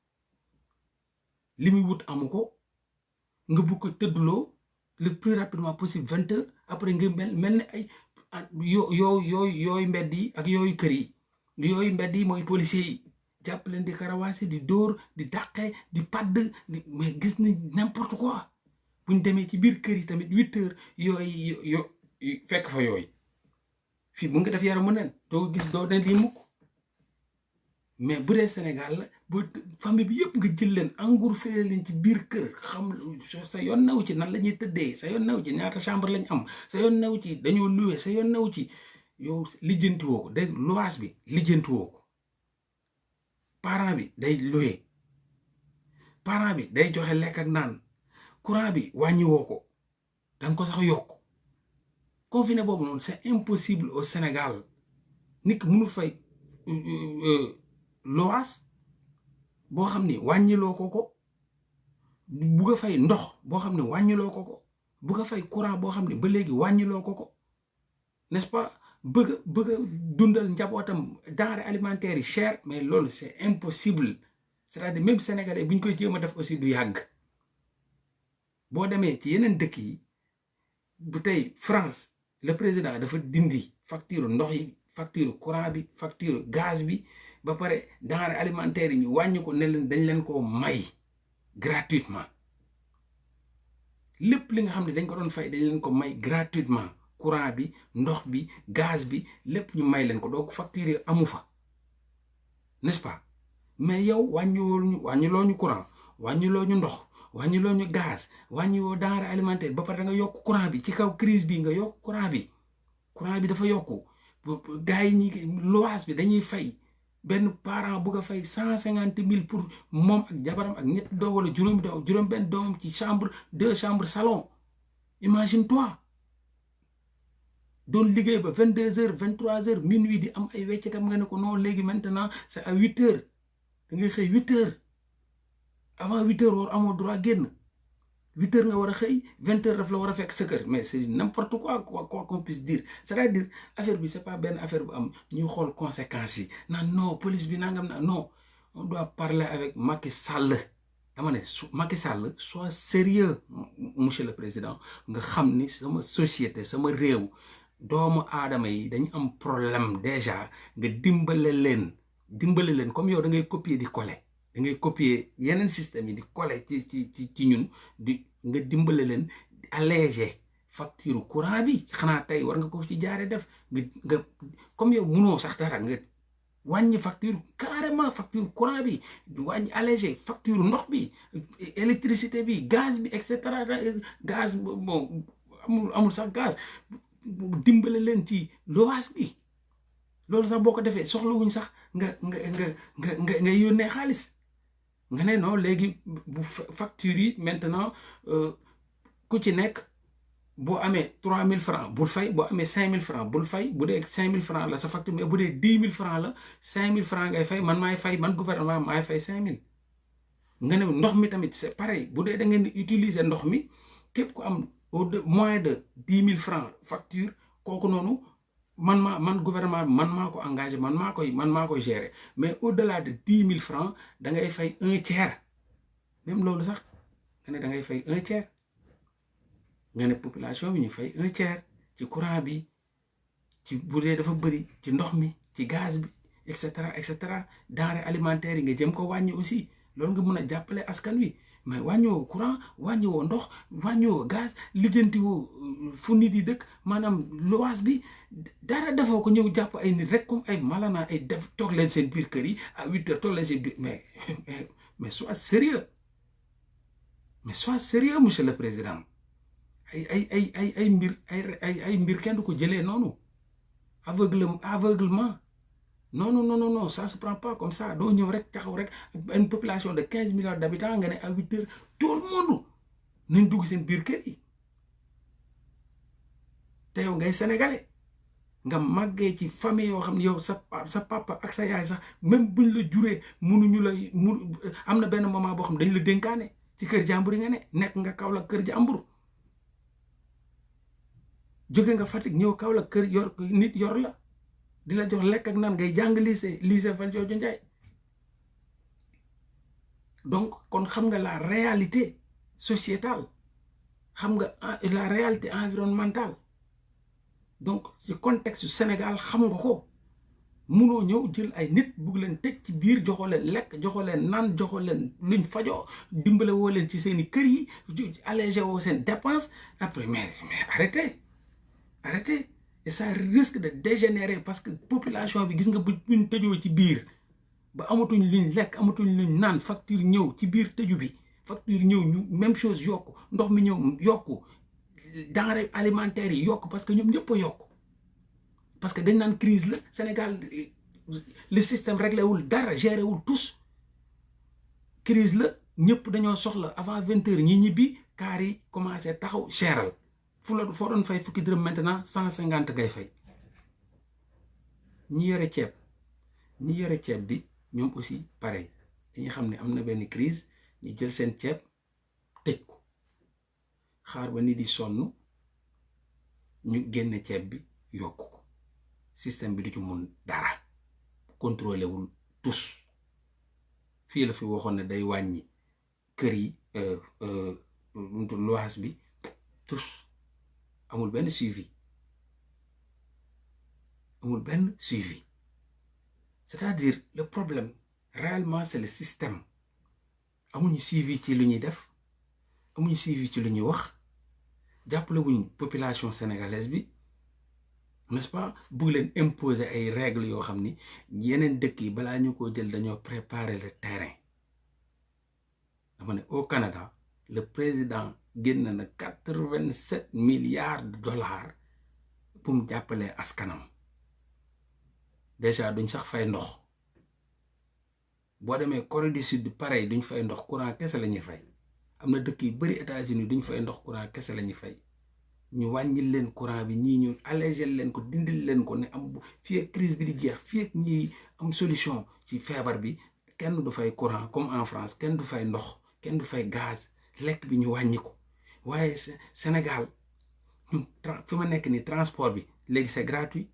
li muy wut amu ko nga bugg ko tëddloo le plus rapidement possible 20 heures après nga mel ni ay yooyu mbedd yi ak yooyu kër yi yooyu mbedd yi mooy policiers yi jàpp leen di karawaase di dóor di dàqe di padd mais gis nañ n'importe quoi buñ demee ci biir kër yi tamit 8 heures yooyu fekk fa yooyu fii mu ngi def yaramu nen doo gis doo ne lii mukk mais bu dee Sénégal la bu famille bi yëpp nga jël leen engouffré leen ci biir kër xam sa yoon new ci nan la ñuy tëddee sa yoon new ci ñaata chambre lañ am sa yoon new ci dañoo loué sa yoon new ci yow lijjanti woo ko dégg luwaas bi lijjanti woo ko parent bi day loué parent bi day joxe lekk ak naan courant bi wàññi woo ko danga ko sax yokk confiné boobu noonu c'est impossible au Sénégal nit ki mënul fay loas boo xam ni wàññiloo ko bugg a fay ndox boo xam ne wàññiloo ko bugg a fay courant boo xam ne ba léegi wàññiloo ko n'est-ce pas bëgg a dundal njabootam denrées alimentaires yi cher mais loolu c'est impossible c'est-à-dire même sénégalais bu ñu koy jéem a def aussi du yàgg boo demee ci yeneen dëkk yi bu tey France le président dafa dindi facture ndox yi facture courant bi facture gaz bi ba pare denrées alimentaires yi ñu wàññi ko ne leen dañ leen koo may gratuitement lépp li nga xam ne dañ ko doon fay dañ leen ko may gratuitement courant bi ndox bi gaz bi lépp ñu may leen ko donc facture yi amu fa n'est-ce pas mais yow wàññiloo ñu courant wàññiloo ñu ndox wàññiloo ñu gaz wàññiwoo denrée alimentaire ba pare da nga yokk courant bi ci kaw crise bi nga yokk courant bi dafa yokku gars yi ñi loyer bi dañuy fay benn parent bugg a fay 150 000 pour moom ak jabaram ak ñetti doom wala juróom benn doomam ci chambre 2 chambres salon imagine toi doon liggéey ba 22 heures 23 heures minuit di am ay weccetam nga ne ko non léegi maintenant c'est à 8 heures da ngay xëy 8 heures avant 8 heures war amoo droit génn 8 heures nga war a xëy 20 heures daf la war a fekk sa kër mais c'est n'importe quoi qu'on puisse dire c'est-à-dire affaire bi c'est pas benn affaire bu am ñuy xool conséquences yi naan non police bi nangam na non on doit parler avec Macky Sall dama ne Macky Sall soit sérieux monsieur le président nga xam ni sama société sama réew doomu aadama yi dañu am problème déjà nga dimbale leen comme yow da ngay copier di coller da ngay copier yeneen système yi di coller ci ñun di nga dimbale leen alléger facture courant bi xanaa tey war nga ko ci jaare def nga comme yow munoo sax dara nga wàññi facture carrément facture courant bi wàññi alléger facture ndox bi électricité bi gaz bi et cetera gaz bon amul sax gaz dimbale leen ci loyer bi loolu sax boo ko defee soxlawuñ sax nga yónnee xaalis nga ne non léegi bu facture yi maintenant ku ci nekk boo amee 3000 francs bul fay boo amee 5000 francs bul fay bu dee 5000 francs la sa facture mais bu dee 10 000 francs la 5000 francs ngay fay man maay fay man gouvernement maay fay 5000 nga ne ndox mi tamit c'est pareil bu dee da ngeen di utiliser ndox mi képp ku am moins de 10 000 francs facture kooku noonu man gouvernement man maa ko engagé man maa koy gérer mais au-delà de 10 000 francs da ngay fay 1/3 même loolu sax nga ne da ngay fay 1/3 nga ne population bi ñu fay 1/3 ci courant bi ci bu dee dafa bëri ci ndox mi ci gaz bi et cetera denrées alimentaires yi nga jëm ko wàññi aussi loolu nga mën a jàppale askan wi mais wàññiwoo courant wàññiwoo ndox wàññiwoo gaz lijjantiwoo fu nit yi dëkk maanaam loyer bi dara defoo ko ñëw jàpp ay nit rek comme ay malana ay def toog leen seen biir kër yi à 8 heures toog leen seen biir mais sois sérieux monsieur le président ay mbir kenn du ko jëlee noonu aveuglement non ça se prend pas comme ça doo ñëw rek taxaw rek une population de 15 millions d'habitants nga ne à 8 heures tout le monde nañ dugg seen biir kër yi te yow ngay sénégalais nga màggee ci famille yoo xam ne yow sa papa ak sa yaay sax même buñ la juree am na benn moment boo xam dañ la dénkaane ci kër jàmbur yi nga ne nekk nga Kaolack kër jàmbur jóge nga Fatick ñëw Kaolack kër yor nit yor la di la jox lekk ak naan ngay jàng lycée Valdiodio Ndiaye donc kon xam nga la réalité sociétale xam nga la réalité environnementale donc ci contexte Sénégal xam nga ko munoo ñëw jël ay nit bugg leen teg ci biir joxoo leen lekk joxoo leen naan joxoo leen luñ fajoo dimbale woo leen ci seeni kër yi allégé woo seen dépense après mais arrêtez et ça risque de dégénérer parce que population bi gis nga buñ tëjoo ci biir ba amatuñ luñ lekk amatuñ luñ naan facture ñëw ci biir tëju bi facture ñëw ñu même chose yokku ndox mi ñëw yokku denrées alimentaires yi yokku parce que ñoom ñëpp a yokku parce que dañ naan crise la Sénégal le système réglé wul dara géré wul tous crise la ñëpp dañoo soxla avant 20 heures ñi ñibbi kaar yi commencé taxaw cheral fu la foo doon fay fukki dërëm maintenant 150 ngay fay ñi yore ceeb bi ñoom aussi pareil dañuy xam ne am na benn crise ñu jël seen ceeb tëj ko xaar ba nit di sonn ñu génne ceeb bi yokk ko système bi du ci mun dara contrôlé wul tous fii la fi waxoon ne day wàññi kër yi loyer bi tous amul benn suivi c'est-à-dire le problème réellement c'est le système amuñu suivi ci lu ñuy def amuñu suivi ci lu ñuy wax jàppale wuñ population sénégalaise bi n'est-ce pas bëgg leen imposer ay règles yoo xam ni yeneen dëkk yi balaa ñu ko jël dañoo préparer le terrain dama ne au Canada le président génn na 87 milliards de dollars pour mu jàppalee askanam déjà duñ sax fay ndox boo demee Corée du Sud pareil duñ fay ndox courant kese la ñuy fay am na dëkk yu bari États-Unis duñ fay ndox courant kese la ñuy fay ñu wàññil leen courant bi ñii ñu allégé leen ko dindil leen ko ne am fii ak crise bi di jeex fii ak ñi am solution ci feebar bi kenn du fay courant comme en France kenn du fay ndox kenn du fay gaz lekk bi ñu wàññi ko waaye Sénégal ñun fi ma nekk ni transport bi léegi c'est gratuit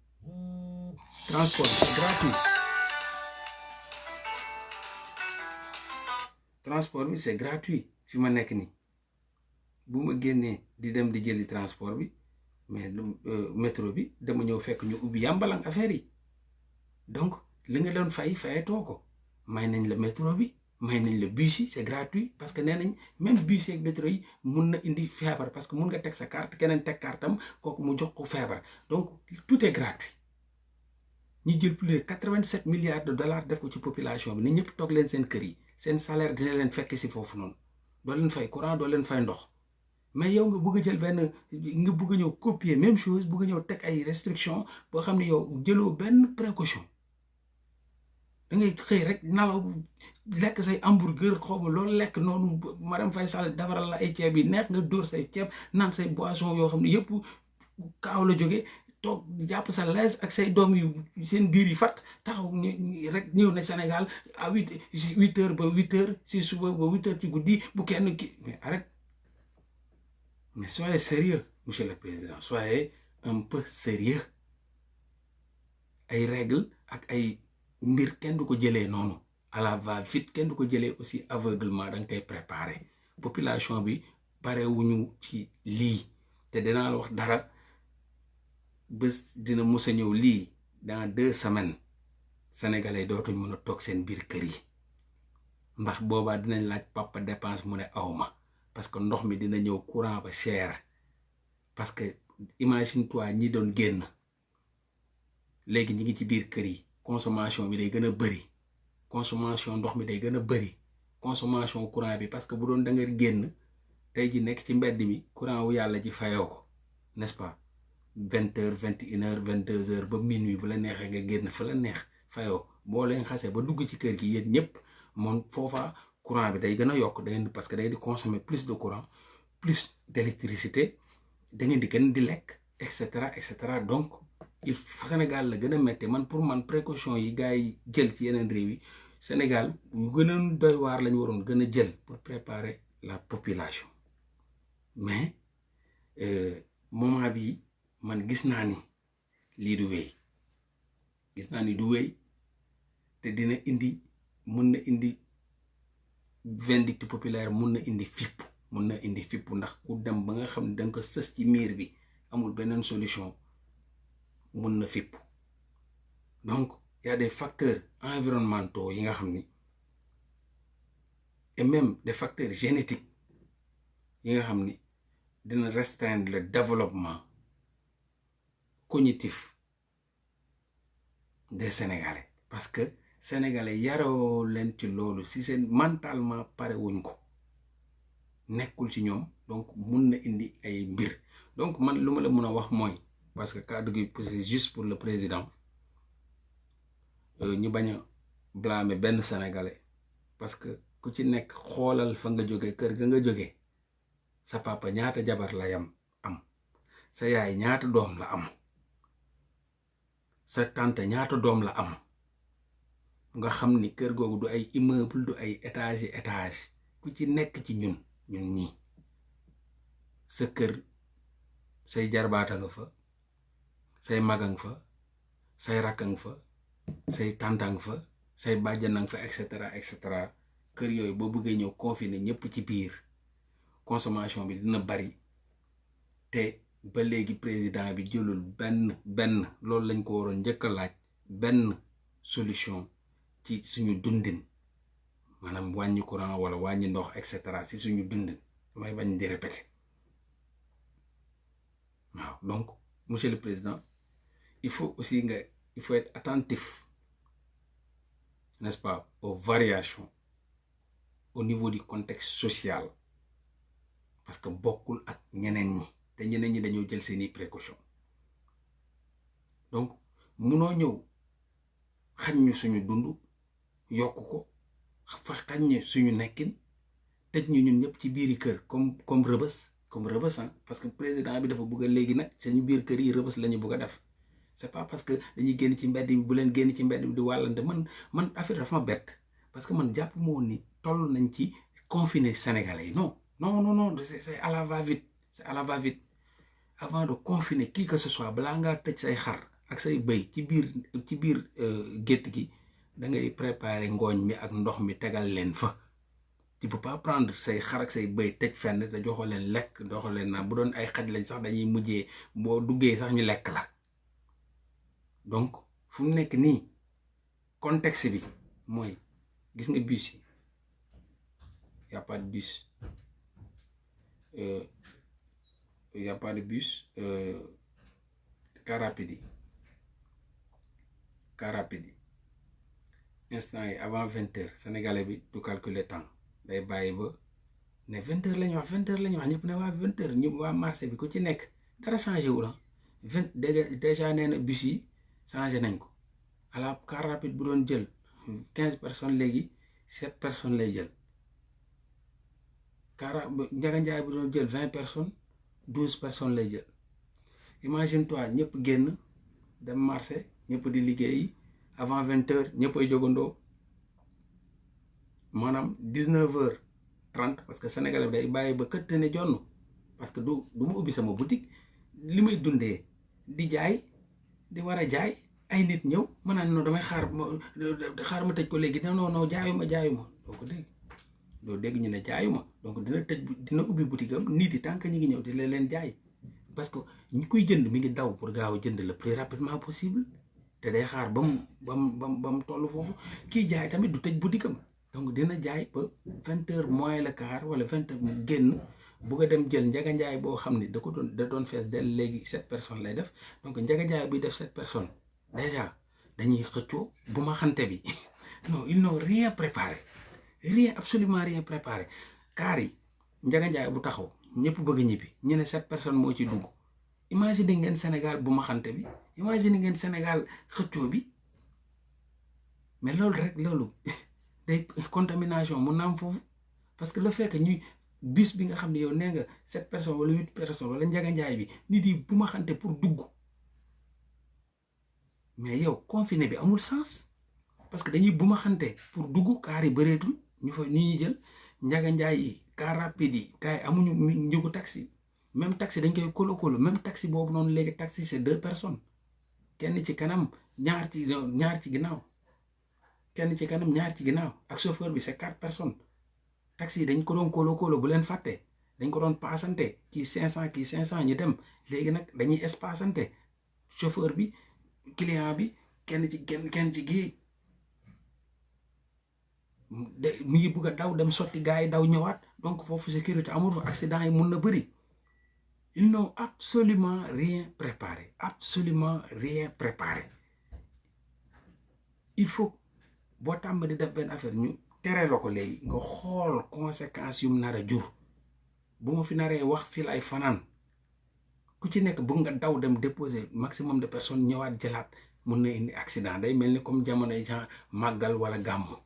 transport bi c'est gratuit transport bi c'est gratuit fi ma nekk ni bu ma génnee di dem di jëli transport bi mais métro bi dama ñëw fekk ñu ubbi yàmbalang affaire yi donc li nga doon fayetoo ko may nañ la métro bi may nañ la bus yi c'est gratuit parce que nee nañ même bus yi ak métro yi mun na indi feebar parce que mun nga teg sa carte keneen teg cartam kooku mu jox ko feebar donc tout est gratuit ñu jël plus de 87 milliards de dollars def ko ci population bi ni ñëpp toog leen seen kër yi seen salaire dina leen fekk si foofu noonu doo leen fay courant doo leen fay ndox mais yow nga bëgg a jël benn nga bëgg a ñëw copier même chose bëgg a ñëw teg ay restrictions boo xam ne yow jëloo benn précaution da ngay xëy rek nalaw lekk say hamburger xaw ma loolu lekk noonu Marème Faye Sall defaral la ay ceeb yi neex nga dóor say ceeb naan say boisson yoo xam ne yëpp kaaw la jóge toog jàpp sa lees ak say doom yu seen biir yi fat taxaw rek ñëw na Sénégal à 8 heures ba 8 heures si suba ba 8 heures ci guddi bu kenn ki mais arrête mais soyez sérieux monsieur le président soyez un peu sérieux ay règles ak ay mbir kenn du ko jëlee noonu à la va vite kenn du ko jëlee aussi aveuglement da nga koy préparer population bi parewuñu ci lii te dinaa la wax dara bés dina mës a ñëw lii dans 2 semaines sénégalais dootuñ mën a toog seen biir kër yi ndax boobaa dinañ laaj papa dépense mu ne awma parce que ndox mi dina ñëw courant ba cher parce que imagine toi ñi doon génn léegi ñi ngi ci biir kër yi consommation bi day gën a bëri consommation ndox mi day gën a bëri consommation courant bi parce que bu doon da nga génn tey ji nekk ci mbedd mi courant wu yàlla ji fayoo ko n'est-ce pas 20 heures 21 heures 22 heures ba minuit bu la neexee nga génn fa la neex fayoo boo leen xasee ba dugg ci kër gi yéen ñëpp moom foofa courant bi day gën a yokk da ngeen parce que day di consommer plus de courant plus d'électricité da ngeen di gën di lekk et cetera donc il faut Sénégal la gën a métti man pour man précaution yi gars yi jël ci yeneen réew yi Sénégal yu gën a doy waar lañu waroon gën a jël pour préparer la population mais moment bi man gis naa ni lii du wéy gis naa ni du wéy te dina indi mun na indi vindicte populaire mun na indi fipp ndax ku dem ba nga xam ne danga ko sës ci miir bi amul beneen solution mun na fipp donc il y a des facteurs environnementaux yi nga xam ni et même des facteurs génétiques yi nga xam ni dina restreindre le développement cognitif des Sénégalais parce que Sénégalais yaroo leen ci loolu si seen mentalement pare wuñ ko nekkul ci ñoom donc mun na indi ay mbir donc man lu ma la mën a wax mooy parce que cadre gi c'est juste pour le président ñu bañ a blâmer benn Sénégalais parce que ku ci nekk xoolal fa nga jóge kër ga nga jóge sa papa ñaata jabar la am sa yaay ñaata doom la am sa tante ñaata doom la am nga xam ni kër googu du ay immeuble du ay étage ku ci nekk ci ñun ñii sa kër say jarbaata nga fa say magang fa say rakkang fa say tàntang fa say bàjjanang fa et cetera kër yooyu boo bëggee ñëw confiner ñëpp ci biir consommation bi dina bari te ba léegi président bi jëlul benn loolu lañ ko waroon njëkk a laaj benn solution ci suñu dundin maanaam wàññi courant wala wàññi ndox et cetera si suñu dundin may bañ di répéter waaw donc monsieur le président il faut être attentif n'est-ce pas aux variations au niveau du contexte social parce que bokkul ak ñeneen ñi te ñeneen ñi dañoo jël seeni précaution donc munoo ñëw xañ ñu suñu dund yokk ko fa xañ ñu suñu nekkin tëj ñu ñun ñëpp ci biiri kër comme rëbës parce que président bi dafa bëgg a léegi nag suñu biir kër yi rëbës la ñu bëgg a def c'est pas parce que dañuy génn ci mbedd bi bu leen génn ci mbedd bi di wàllante man affaire dafa ma bett parce que man jàpp moo ni toll nañ ci confiner Sénégalais yi non c'est à la va-vite avant de confiner qui que ce soit balaa ngaa tëj say xar ak say bëy ci biir gétt gi da ngay préparer ngooñ mi ak ndox mi tegal leen fa tu peux pas prendre say xar ak say bëy tëj fenn te joxo leen lekk joxo leen naan bu doon ay xaj lañ sax dañuy mujjee boo duggee sax ñu lekk la donc fu mu nekk nii contexte bi mooy gis nga bus yi y a pas de bus y a pas de bus car rapide yi instant yi avant 20h sénégalais bi du calculer temps day bàyyi ba ne 20h la ñu wax ñëpp ne waa 20h ñu waa marché bi ku ci nekk dara changé wu la déjà nee na bus yi changé nañ ko à la car rapide bu doon jël 15 personnes léegi 7 personnes lay jël Njaga Njaay bu doon jël 20 personnes 12 personnes lay jël imagine toi ñëpp génn dem marché ñëpp di liggéey avant 20h ñëpp ay jógandoo maanaam 19h30 parce que sénégalais bi day bàyyi ba këtt ne jonn parce que du ma ubbi sama boutique li may dundee di jaay di war a jaay ay nit ñëw ma naan non damay xaar ma tëj ko léegi non jaayuma doo dégg ñu ne jaayuma donc dina ubbi boutique am nit yi tant que ñi ngi ñëw di leen jaay parce que ñi koy jënd mi ngi daw pour gaaw a jënd le plus rapidement possible te day xaar ba mu toll foofu kii jaay tamit du tëj boutique am donc dina jaay ba 20h moins le quart wala 20h mu génn bugg a dem jël Njaga Njaay boo xam ne da doon fees del léegi 7 personnes lay def donc Njaga Njaay buy def 7 personnes déjà dañuy xëccoo bu ma xante bi non ils n'ont rien préparé absolument rien préparé kaar yi Njaga Njaay bu taxaw ñëpp bëgg ñibbi ñu ne 7 personnes moo ci dugg imagine ngeen Sénégal bu ma xante bi imagine ngeen Sénégal xëccoo bi mais loolu day contamination mun na am foofu parce que le fait que ñuy bus bi nga xam ne yow nee nga 7 personnes wala 8 personnes wala Njaga Njaay bi nit yi bu ma xante pour dugg mais yow confiné bi amul sens parce que dañuy bu ma xante pour dugg kaar yi bëreetul ñu ñuy jël Njaga Njaay yi car rapide yi gars yi amuñu njëgu taxi même taxi dañ koy kolo même taxi boobu noonu léegi taxi c'est 2 personnes kenn ci kanam ñaar ci ginnaaw kenn ci kanam ñaar ci ginnaaw ak chauffeur bi c'est 4 personnes taxi dañ ko doon kolo bu leen fàtte dañ ko doon paasante kii 500 kii 500 ñu dem léegi nag dañuy espacante chauffeur bi client bi kenn ci gii mi ngi bugg a daw dem sotti gars yi daw ñëwaat donc foofu sécurité amul fa accident yi mun na bëri ils n'ont absolument rien préparé il faut boo tàmm di def benn affaire ñu tere la ko léegi nga xool conséquences yu mu nar a jur bu ma fi naree wax fii lay fanaan ku ci nekk bëgg nga daw dem déposer maximum de personnes ñëwaat jëlaat mun na indi accident day mel ni comme jamonoy genre màggal wala gàmmu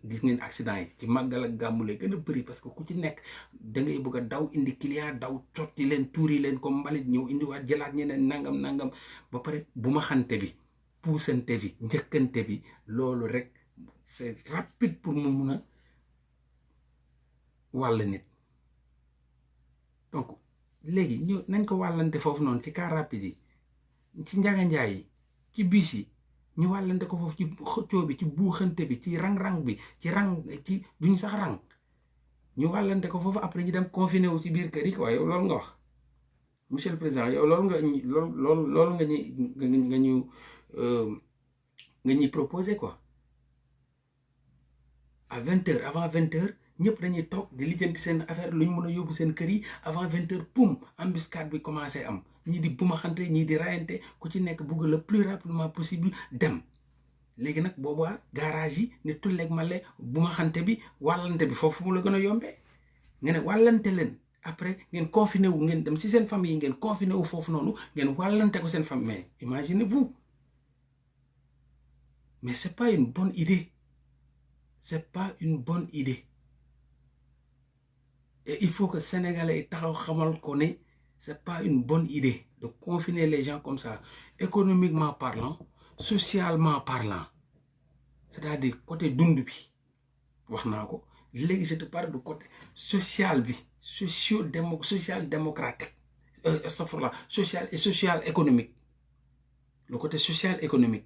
gis ngeen accident yi ci màggal ak gàmmu lay gën a bëri parce que ku ci nekk da ngay bëgg a daw indi client daw cotti leen tuuri leen comme mbalit ñëw indiwaat jëlaat ñeneen nangam ba pare bu ma xante bi puusante bi njëkkante bi loolu rek c'est rapide pour mu mun a wàll nit donc léegi ñu nañ ko wàllante foofu noonu ci car rapide yi ci njaganjaay yi ci bis yi ñu wàllante ko foofu ci xëccoo bi ci buuxante bi ci rang-rang bi ci duñ sax rang ñu wàllante ko foofu après ñu dem confiné wu ci biir kër yi quoi yow loolu nga wax monsieur le président yow loolu nga ñuy proposé quoi à 20h avant 20h ñëpp dañuy toog di lijjanti seen affaire lu ñu mën a yóbbu seen kër yi avant 20h poum embuscade bi commencé am ñii di bumaxante ñii di rayante ku ci nekk bugg le plus rapidement possible dem léegi nag boobaa garage yi ne tulleeg male bumaxante bi wàllante bi foofu mu la gën a yombee nga ne wàllante leen après ngeen confiné wu ngeen dem si seen famille yi ngeen confiné wu foofu noonu ngeen wàllante ko seen famille mais imaginez-vous mais c'est pas une bonne idée et il faut que sénégalais yi taxaw xamal ko ne c'est pas une bonne idée de confiner les gens comme ça économiquement parlant socialement parlant c'est-à-dire côté dund bi wax naa ko léegi je te parle du côté social bi social démocratique astafurlah social économique le côté social économique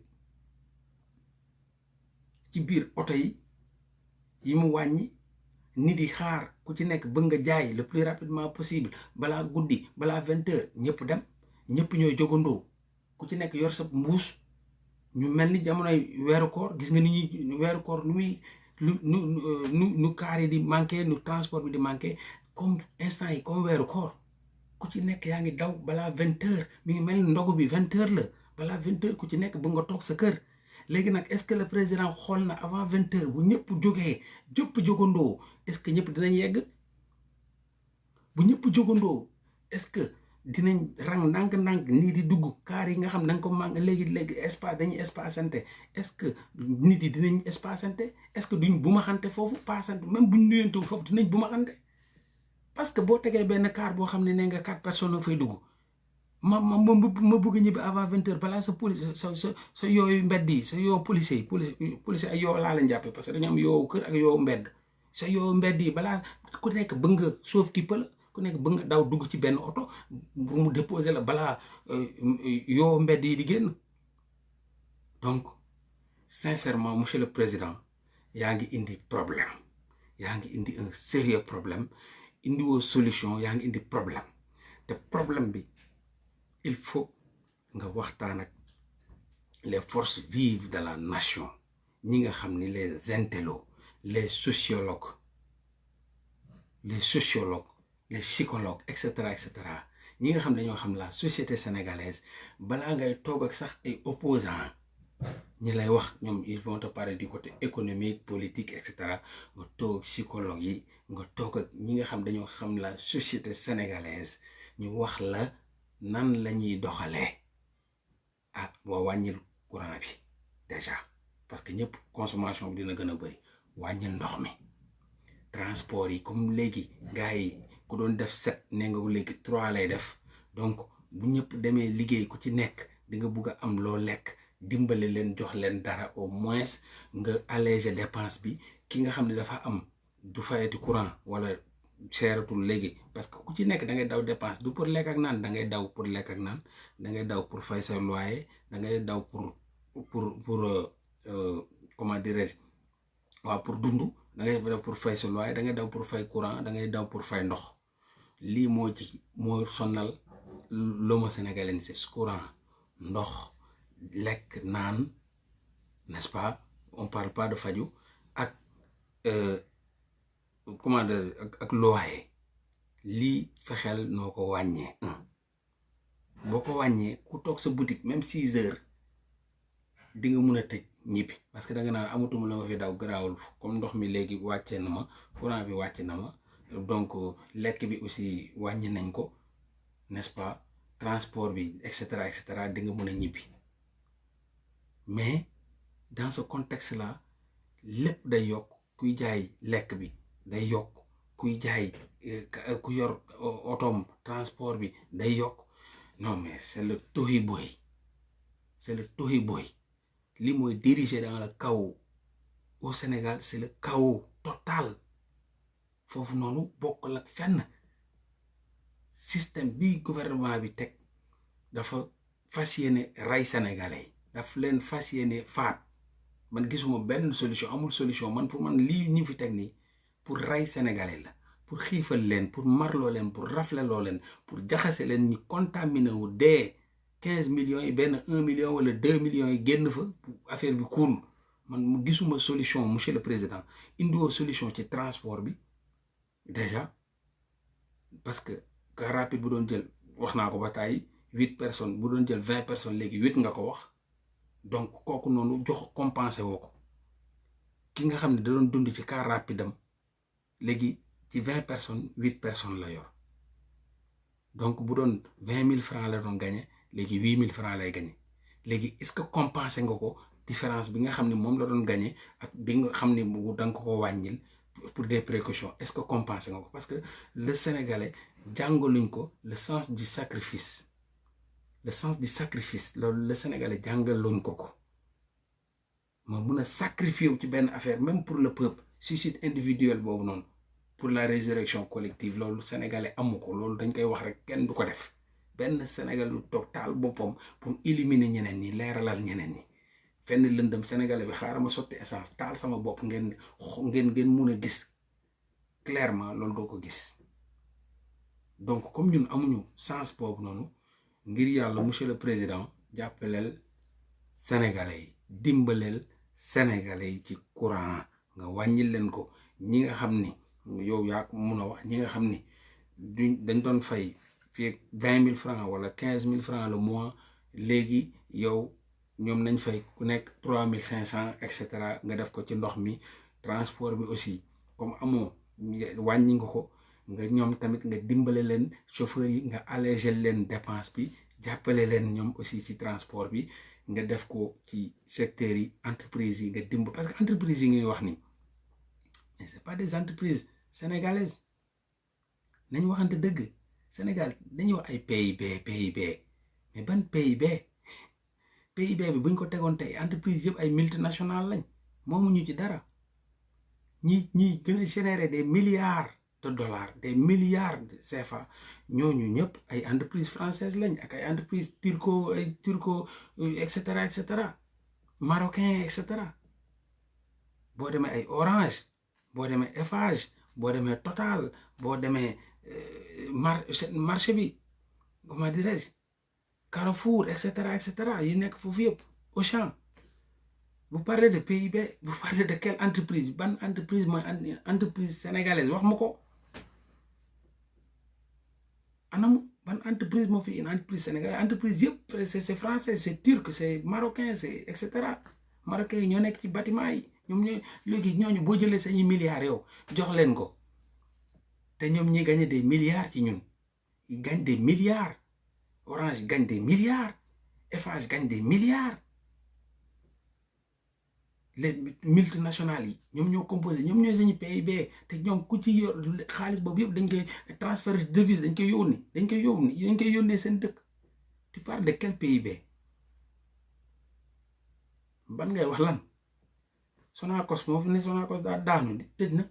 ci biir oto yi mu wàññi nit yi xaar ku ci nekk bëgg nga jaay le plus rapidement possible balaa guddi balaa 20h ñëpp dem ñëpp ñooy jogandoo ku ci nekk yor sa mbuus ñu mel ni jamonoy weeru koor gis nga ni ñuy weeru koor nu muy nu kaar yi di manqué nu transport bi di manqué comme instant yi comme weeru koor ku ci nekk yaa ngi daw balaa 20h mi ngi mel ni ndogu bi 20h la balaa 20h ku ci nekk bëgg nga toog sa kër. léegi nag est-ce que le président xool na avant 20h bu ñëpp jógandoo est-ce que ñëpp dinañ yegg bu ñëpp jógandoo est-ce que dinañ rang ndànk-ndànk nii di dugg kaar yi nga xam da nga ko màng léegi espace dañuy espacante est-ce que nit yi dinañ espacante est-ce que duñ bu ma xante foofu paasante même buñ nuyantewul foofu dinañ bu ma xante parce que boo tegee benn kaar boo xam ne nee nga 4 personnes fay dugg ma bëgg ñibbi avant 20h balaa sa police sa yooyu mbedd yi sa yoo policier ay yoo laa leen jàppe parce que dañu am yoo kër ak yoo mbedd sa yoo mbedd yi balaa ku nekk bëgg nga sauf ki pël ku nekk bëgg nga daw dugg ci benn oto pour mu déposer la balaa yoo mbedd yi di génn donc sincèrement monsieur le président yaa ngi indi problème yaa ngi indi un sérieux problème indi woo solution yaa ngi indi problème te problème bi il faut nga waxtaan ak les forces vives de la nation ñi nga xam ni les intellos les sociologues les psychologues et cetera ñi nga xam dañoo xam la société sénégalaise balaa ngay toog ak sax ay opposants ñi lay wax ñoom ils vont te parler du côté économique politique et cetera nga toog psychologue yi nga toog ak ñi nga xam dañoo xam la société sénégalaise ñu wax la nan la ñuy doxalee boo wàññil courant bi déjà parce que ñëpp consommation bi dina gën a bëri wàññil ndox mi transport yi comme léegi gars yi ku doon def 7 nee nga léegi 3 lay def donc bu ñëpp demee liggéey ku ci nekk di nga bugg a am loo lekk dimbale leen jox leen dara au moins nga alléger dépense bi ki nga xam ne dafa am du fayati courant wala seeratul léegi parce que ku ci nekk da ngay daw dépense du pour lekk ak naan da ngay daw pour lekk ak naan da ngay daw pour fay sa loyer da ngay daw pour comment dirais-je waaw pour dund da ngay daw pour fay sa loyer da ngay daw pour fay courant da ngay daw pour fay ndox lii moo sonal l'homo sénégalensis courant ndox lekk naan n'est-ce pas on parle pas de faju ak comment dire ak loyer lii fexeel noo ko wàññee boo ko wàññee ku toog sa boutique même 6 heures di nga mun a tëj ñibbi parce que da nga naan amatuma la ma fi daw garaawul comme ndox mi léegi wàcce na ma courant bi wàcc na ma donc lekk bi aussi wàññi nañ ko n'est-ce pas transport bi et cetera di nga mun a ñibbi mais dans ce contexte là lépp day yokk kuy jaay lekk bi day yokk kuy jaay ku yor otoom transport bi day yokk non mais c'est le tohi-bohi li mooy dirigé dans le chaos au Sénégal c'est le chaos total foofu noonu bokkul ak fenn système bi gouvernement bi teg dafa fas yéene rey sénégalais daf leen fas yéene faat man gisuma benn solution amul solution man pour man lii ñu fi teg nii pour rey sénégalais la pour xiifal leen pour marloo leen pour rafleloo leen pour jaxase leen ñu contaminé wu dee 15 millions yi benn 1 million wala 2 millions yi génn fa affaire bi cool man mu gisuma solution monsieur le président indiwoo solution ci transport bi déjà parce que car rapide bu doon jël wax naa ko ba tàyyi 8 personnes bu doon jël 20 personnes léegi 8 nga ko wax donc kooku noonu jox compensé woo ko ki nga xam ne da doon dund ci car rapide am léegi ci 20 personnes 8 personnes la yor donc bu doon 20 000 francs la doon gagné léegi 8 000 francs lay gagné léegi est-ce que compensé nga ko différence bi nga xam ne moom la doon gagné ak bi nga xam ne da nga ko wàññil pour des précautions est-ce que compensé nga ko parce que le Sénégalais jàngaluñ ko le sens du sacrifice loolu le Sénégalais jàngaluñ ko ma mun a sacrifier wu ci benn affaire même pour le peuple suicide individuel boobu noonu pour la résurrection collective loolu Sénégalais amu ko loolu dañ koy wax rek kenn du ko def benn Sénégal lu toog taal boppam pour éliminer ñeneen ñi leeralal ñeneen ñi fenn lëndëm Sénégalais bi xaaral ma sotti essence taal sama bopp ngeen mun a gis clairement loolu doo ko gis donc comme ñun amuñu sens boobu noonu ngir yàlla monsieur le président jàppaleel Sénégalais yi dimbaleel Sénégalais yi ci courant nga wàññil leen ko ñi nga xam ni yow yaa ko mun a wax ñi nga xam ni dañ doon fay fii 20 000 francs wala 15 000 francs le mois léegi yow ñoom nañ fay ku nekk 3 500 et cetera nga def ko ci ndox mi transport bi aussi comme amoo wàññi nga ko nga ñoom tamit nga dimbale leen chauffeur yi nga alléger leen dépense bi jàppale leen ñoom aussi ci transport bi nga def ko ci secteurs yi entreprises yi nga parce que entreprises yi ngay wax ni mais c'est pas des entreprises sénégalaises nañ waxante dëgg Sénégal dañuy wax ay PIB mais ban PIB bi buñ ko tegoon tey entreprise yëpp ay multinationales lañ moomuñu ci dara ñi gën a générer des milliards de dollars des milliards de CFA ñooñu ñëpp ay entreprises françaises lañ ak ay entreprises turco et cetera marocain et cetera boo demee ay Orange boo demee Eiffage boo demee Total boo demee marché bi comment dirais-je Carrefour et cetera yi nekk foofu yëpp Auchan vous parlez de PIB vous parlez de quelle entreprise ban entreprise mooy entreprise sénégalaise wax ma ko anam ban entreprise moo fi une entreprise sénégalaise entreprise yëpp c'est français c'est turc c'est marocain c'est et cetera marocain yi ñoo nekk ci bâtiment yi ñoom ñooy léegi ñooñu boo jëlee sañuy milliards yow jox leen ko te ñoom ñi gagné des milliards ci ñun ils gagnent des milliards Orange gagne des milliards Eiffage gagne des milliards les multinationales yi ñoom ñoo composé ñoom ñooy sañu PIB te ñoom ku ci yor xaalis boobu yëpp dañ koy transfert de devise dañ koy yónnee seen dëkk tu parles de quel PIB ban ngay wax lan Sonacos moo fi ne Sonacos daa daanu di tëj na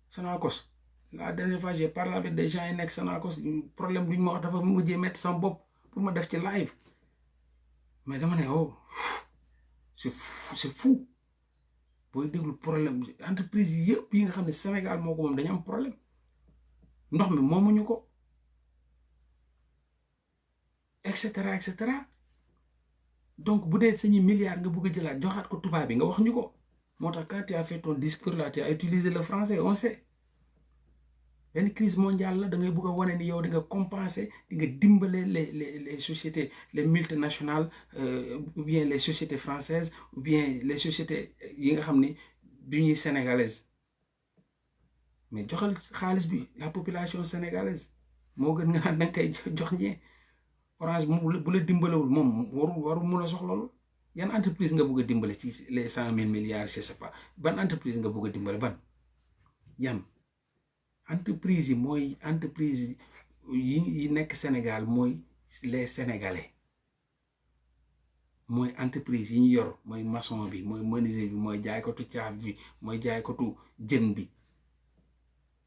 Sonacos la dernière fois j'ai parlé avec des gens yi nekk Sonacos problème bu ñu ma wax dafa mujjee mettre sama bopp pour ma def ci live mais dama ne oh c'est fou booy déglu problème entreprise yi yëpp yi nga xam ne Sénégal moo ko moom dañu am problème ndox mi moomuñu ko et cetera et cetera donc bu dee sañuy milliards nga bëgg a jëlaat joxaat ko tubaab bi nga wax ñu ko moo tax quand tu as fait ton discours là tu as utilisé le français on sait benn crise mondiale la da ngay bëgg a wane ni yow di nga compenser di nga dimbale les sociétés les multinationales ou bien les sociétés françaises ou bien les sociétés yi nga xam ni du ñuy sénégalaise mais joxal xaalis bi la population sénégalaise moo gën nga naan da nga koy jox ñee Orange bu la dimbalewul moom waru mun a soxla loolu yan entreprise nga bëgg a dimbale ci les 100 000 milliards je sais pas ban entreprise nga bëgg a dimbale ban yan entreprise yi mooy entreprise yi nekk Sénégal mooy les sénégalais mooy entreprise yi ñu yor mooy maçon bi mooy menuisier bi mooy jaaykatu caaf bi mooy jaaykatu jën bi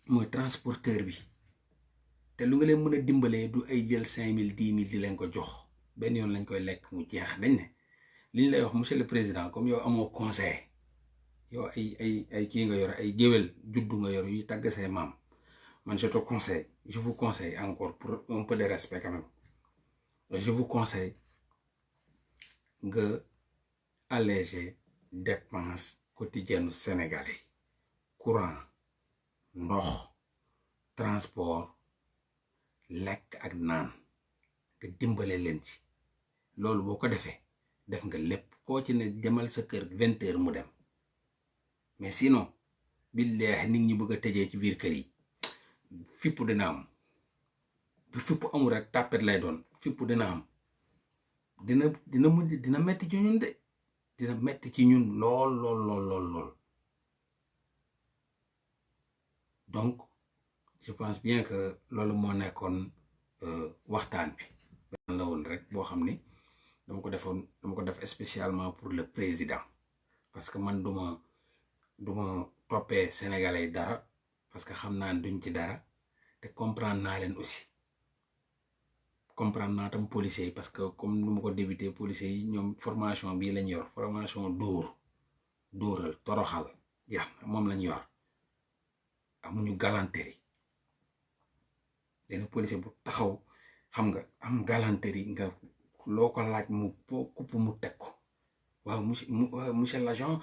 mooy transporteur bi te lu nga leen mën a dimbalee du ay jël 5000 10 000 di leen ko jox benn yoon lañ koy lekk mu jeex dañ ne li ñu lay wax monsieur le président comme yow amoo conseil yow ay kii nga yor ay géwél juddu nga yor yu tàgg say maam man je te conseille je vous conseille encore pour un peu de respect quand même je vous conseille nga alléger dépenses quotidiennes sénégalais courant ndox transport lekk ak naan nga dimbale leen ci loolu boo ko defee def nga lépp koo ci ne demal sa kër 20 heures mu dem mais sinon billahi nit ñi bëgg a tëjee ci biir kër yi fippu dina am bu fippu amul rek tàppet lay doon fippu dina am dina mujj dina metti ci ñun de dina metti ci ñun lool donc je pense bien que loolu moo nekkoon waxtaan bi benn la woon rek boo xam ni dama ko def spécialement pour le président parce que man duma toppee sénégalais dara parce que xam naa duñ ci dara te comprendre naa leen aussi comprendre naa tam policiers yi parce que comme nu ma ko débuté policiers yi ñoom formation bii lañ yor formation dóoral toroxal jeex na moom lañ yor amuñu galanterie benn policier bu taxaw xam nga am galanterie nga loo ko laaj mu kupp mu teg ko waaw monsieur l'agent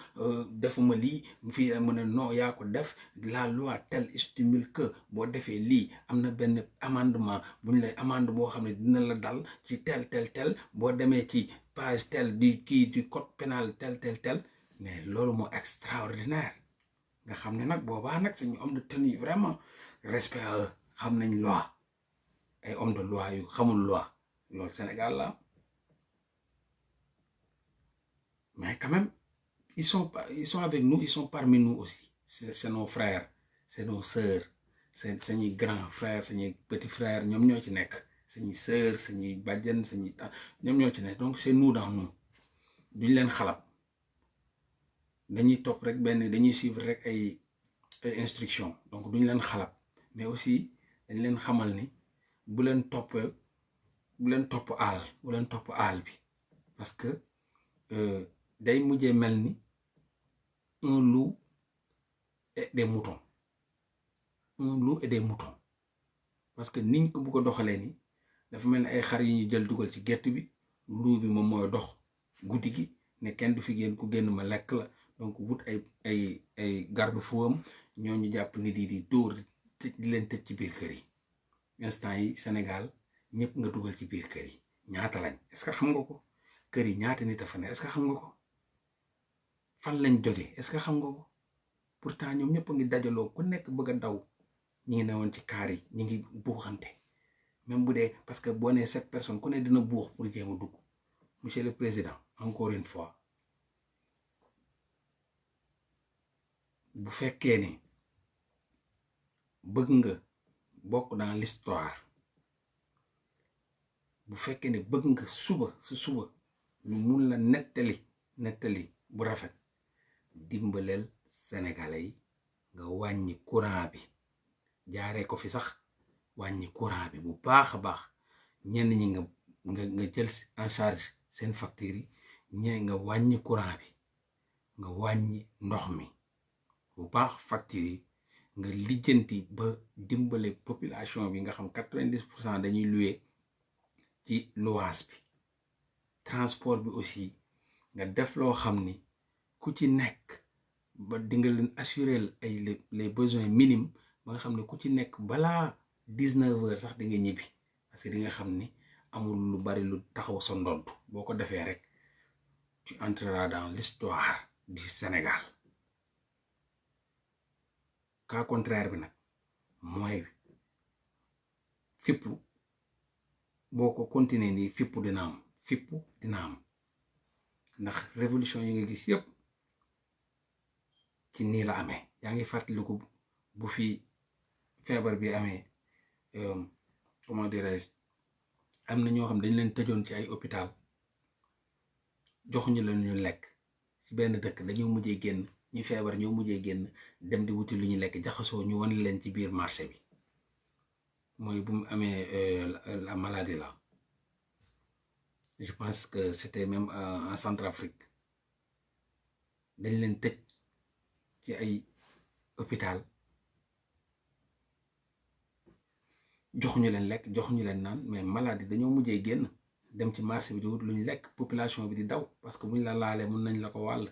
defuma lii fii mu ne non yaa ko def la loi telle stipule que boo defee lii am na benn amendement bu ñu lay amende boo xam ne dina la dal ci tel boo demee ci page tel du code pénal tel mais loolu moo extraordinaire nga xam ne nag boobaa nag suñu homme de tenue vraiment respect à eux xam nañ loi ay homme de loi yu xamul loi loolu Sénégal la mais quand même ils sont avec nous, ils sont parmi nous aussi c'est nos frères c'est nos sœurs c'est sañuy grand frère sañuy petit frère ñoom ñoo ci nekk sañuy sœur sañuy bàjjen sañuy ta ñoom ñoo ci nekk donc c'est nous dans nous duñ leen xalab dañuy topp rek dañuy suivre rek ay instructions donc duñ leen xalab mais aussi dañ leen xamal ni bu leen topp aal bi parce que day mujjee mel ni un loup et des moutons parce que niñ ko bëgg a doxalee ni dafa mel ni ay xar yi ñu jël dugal ci gett bi loup bi moom mooy dox guddi gi ne kenn du fi génn ku génn ma lekk la donc wut ay garde-fou ñooñu jàpp nit yi di dóor di leen tëj ci biir kër yi instant yi Sénégal ñëpp nga dugal ci biir kër yi ñaata lañ est-ce que xam nga ko kër yi ñaata nit a fa ne est-ce que xam nga ko fan lañ jóge est-ce que xam nga ko pourtant ñoom ñëpp a ngi dajaloo ku nekk bëgg a daw ñi ngi newoon ci kaar yi ñi ngi buuxante même bu dee parce que boo nee 7 personnes ku ne dina buux pour jéem a dugg monsieur le président encore une fois bu fekkee ni bëgg nga bokk dans l'histoire bu fekkee ne bëgg nga suba ñu mun la nettali bu rafet dimbaleel sénégalais yi nga wàññi courant bi jaaree ko fi sax wàññi courant bi bu baax a baax ñenn ñi nga jël en charge seen facture yi ñee nga wàññi courant bi nga wàññi ndox mi bu baax facture yi nga lijjanti ba dimbale population bi nga xam 90% dañuy louer ci luwaas bi transport bi aussi nga def loo xam ni ku ci nekk ba di nga leen assurer ay les besoins minimes ba nga xam ne ku ci nekk balaa 19h sax di nga ñibbi parce que di nga xam ni amul lu bari lu taxaw sa ndodd boo ko defee rek tu entreras dans l'histoire du Sénégal cas contraire bi nag mooy fippu boo ko continuer nii fippu dina am ndax révolution yi nga gis yëpp ci nii la amee yaa ngi fàttaliku bu fi feebar bi amee comment dirais-je am na ñoo xam dañ leen tëjoon ci ay hôpital joxuñu leen ñu lekk ci benn dëkk dañoo mujjee génn ñu feebar ñoo mujjee génn dem di wuti lu ñu lekk jaxasoo ñu wan leen ci biir marché bi mooy bu mu amee la maladie là je pense que c'était même en Centrafrique dañ leen tëj ci ay hôpital joxuñu leen lekk joxuñu leen naan mais maladie dañoo mujjee génn dem ci marché bi di wut lu ñu lekk population bi di daw parce que buñ la laalee mun nañ la ko wàll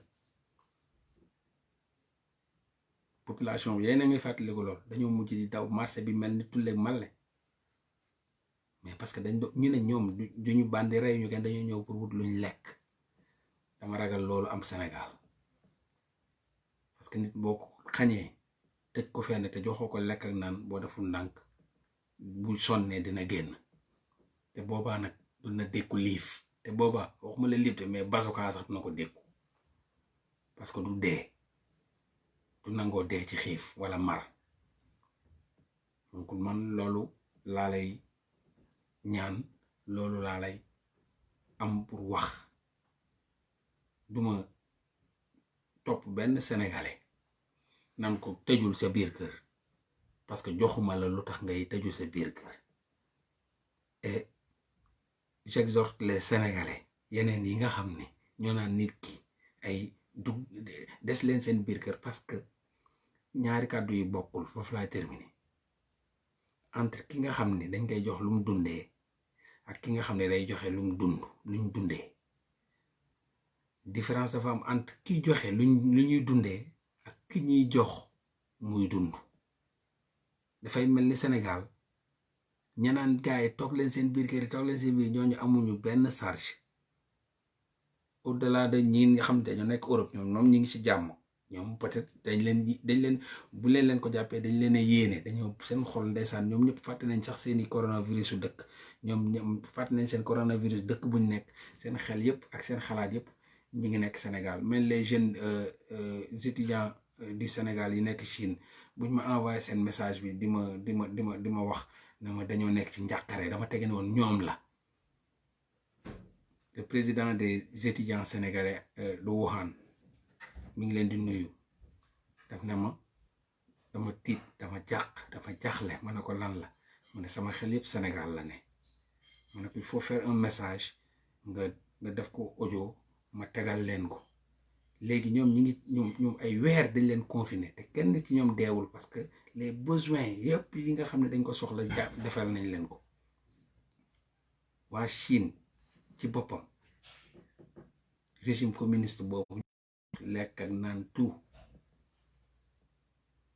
population bi yéen a ngi fàttaliku lool dañoo mujj di daw marché bi mel ni tulleeg male mais parce que ñu ne ñoom duñu bandi rey ñu kenn dañoo ñëw pour wut lu ñu lekk dama ragal loolu am Sénégal parce que nit boo ko xañee tëj ko fenn te joxoo ko lekk ak naan boo deful ndànk bu sonnee dina génn te boobaa nag dina dékku liif te boobaa waxuma la liif te mais basokaa sax dina ko dékku parce que du dee du nangoo dee ci xiif wala mar donc man loolu laa lay ñaan loolu laa lay am pour wax duma topp benn sénégalais nan ko tëjul sa biir kër parce que joxuma la lu tax ngay tëju sa biir kër et j'exhorte les sénégalais yeneen yi nga xam ne ñoo naan nit ki ay des leen seen biir kër parce que ñaari kàddu yi bokkul foofu laa terminé entre ki nga xam ne dañ koy jox lu mu dundee ak ki nga xam ne day joxe lu mu dundee différence dafa am entre ki joxe lu ñuy dundee ak ki ñuy jox muy dund dafay mel ni Sénégal ñanaan gars yi toog leen seen biir kër yi toog leen seen biir ñooñu amuñu benn charge au delà de ñi nga xam ne ñoo nekk Europe ñoom ñi ngi ci jàmm ñoom peut-être dañ leen bu leen ko jàppee dañ leen a yéene dañoo seen xol ndeysaan ñoom ñëpp fàtte nañ sax seeni coronavirus su dëkk ñoom fàtte nañ seen coronavirus dëkk buñ nekk seen xel yëpp ak seen xalaat yëpp ñi ngi nekk Sénégal même les jeunes étudiants du Sénégal yi nekk Chine buñ ma envoyé seen message bi di ma wax na ma dañoo nekk ci njàqare dama tege ne woon ñoom la le président des étudiants sénégalais de Wuhan mi ngi leen di nuyu daf ne ma dama tiit dama jaaxle ma ne ko lan la mu ne sama xel yëpp Sénégal la ne ma ne ko il faut faire un message nga def ko audio ma tegal leen ko léegi ñoom ñoom ay weer dañ leen confiné te kenn ci ñoom deewul parce que les besoins yëpp yi nga xam ne dañ ko soxla defal nañ leen ko waa Chine ci boppam régime communiste boobu lekk ak naan tout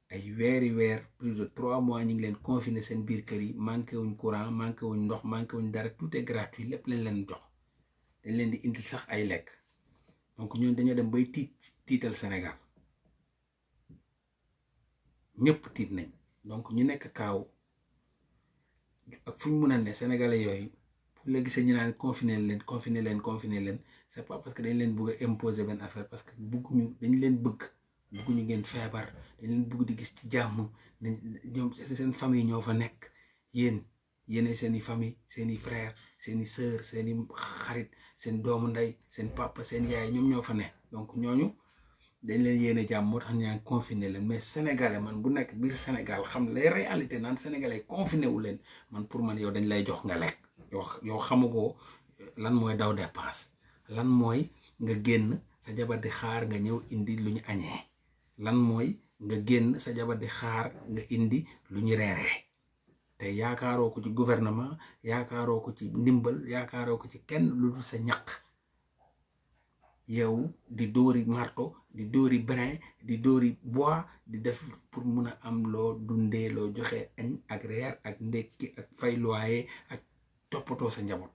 ay weer plus de 3 mois ñu ngi leen confiné seen biir kër yi manqué wuñ courant manqué wuñ ndox manqué wuñ dara tout est gratuit lépp lañ leen jox dañ leen di indil sax ay lekk donc ñun dañoo dem bay tiital Sénégal ñëpp tiit nañ donc ñu nekk kaaw ak fu ñu mën a ne sénégalais yooyu pour la gisee ñu naan confiné leen c'est pas parce que dañ leen bëgg a imposer benn affaire parce que dañ leen bëgguñu ngeen feebar dañ leen bëgg di gis ci jàmm ñoom seen famille ñoo fa nekk yéen seeni famille seeni frère seeni sœur seeni xarit seen doomu ndey seen papa seen yaay ñoom ñoo fa ne donc ñooñu dañ leen yéene jàmm moo tax ñaa confiné leen mais sénégalais man bu nekk biir Sénégal xam les réalités naan sénégalais confiné wu leen man pour man yow dañ lay jox nga lekk yow xamugoo lan mooy daw dépense lan mooy nga génn sa jabar di xaar nga ñëw indi lu ñu añee lan mooy nga génn sa jabar di xaar nga indi lu ñu reeree te yaakaaroo ko ci gouvernement yaakaaroo ko ci ndimbal yaakaaroo ko ci kenn lu dul sa ñaq yow di dóori marto di dóori brin di dóori bois di def pour mun a am loo dundee loo joxe añ ak reer ak ndekki ak fay loyer ak toppatoo sa njaboot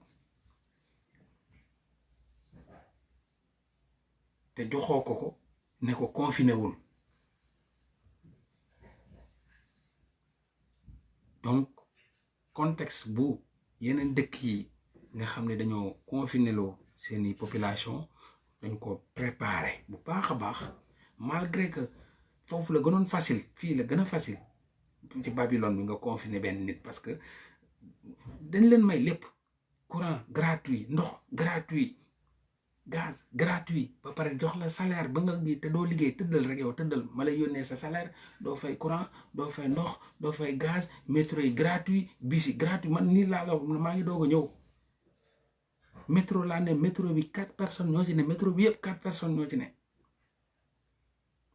te joxoo ko ne ko confiné wul donc contexte bu yeneen dëkk yi nga xam ne dañoo confiné loo seeni population dañ ko préparé bu baax a baax malgré que foofu la gënoon facile fii la gën a facile ci Babylone bi nga confiné benn nit parce que dañ leen may lépp courant gratuit ndox gratuit gaz gratuit ba pare jox la salaire ba nga te doo liggéey tëddal rek yow tëddal ma lay yónnee sa salaire doo fay courant doo fay ndox doo fay gaz métro yi gratuit bis yi gratuit man nii laa la maa ngi doog a ñëw métro laa ne métro bi 4 personnes ñoo ci ne métro bi yëpp 4 personnes ñoo ci ne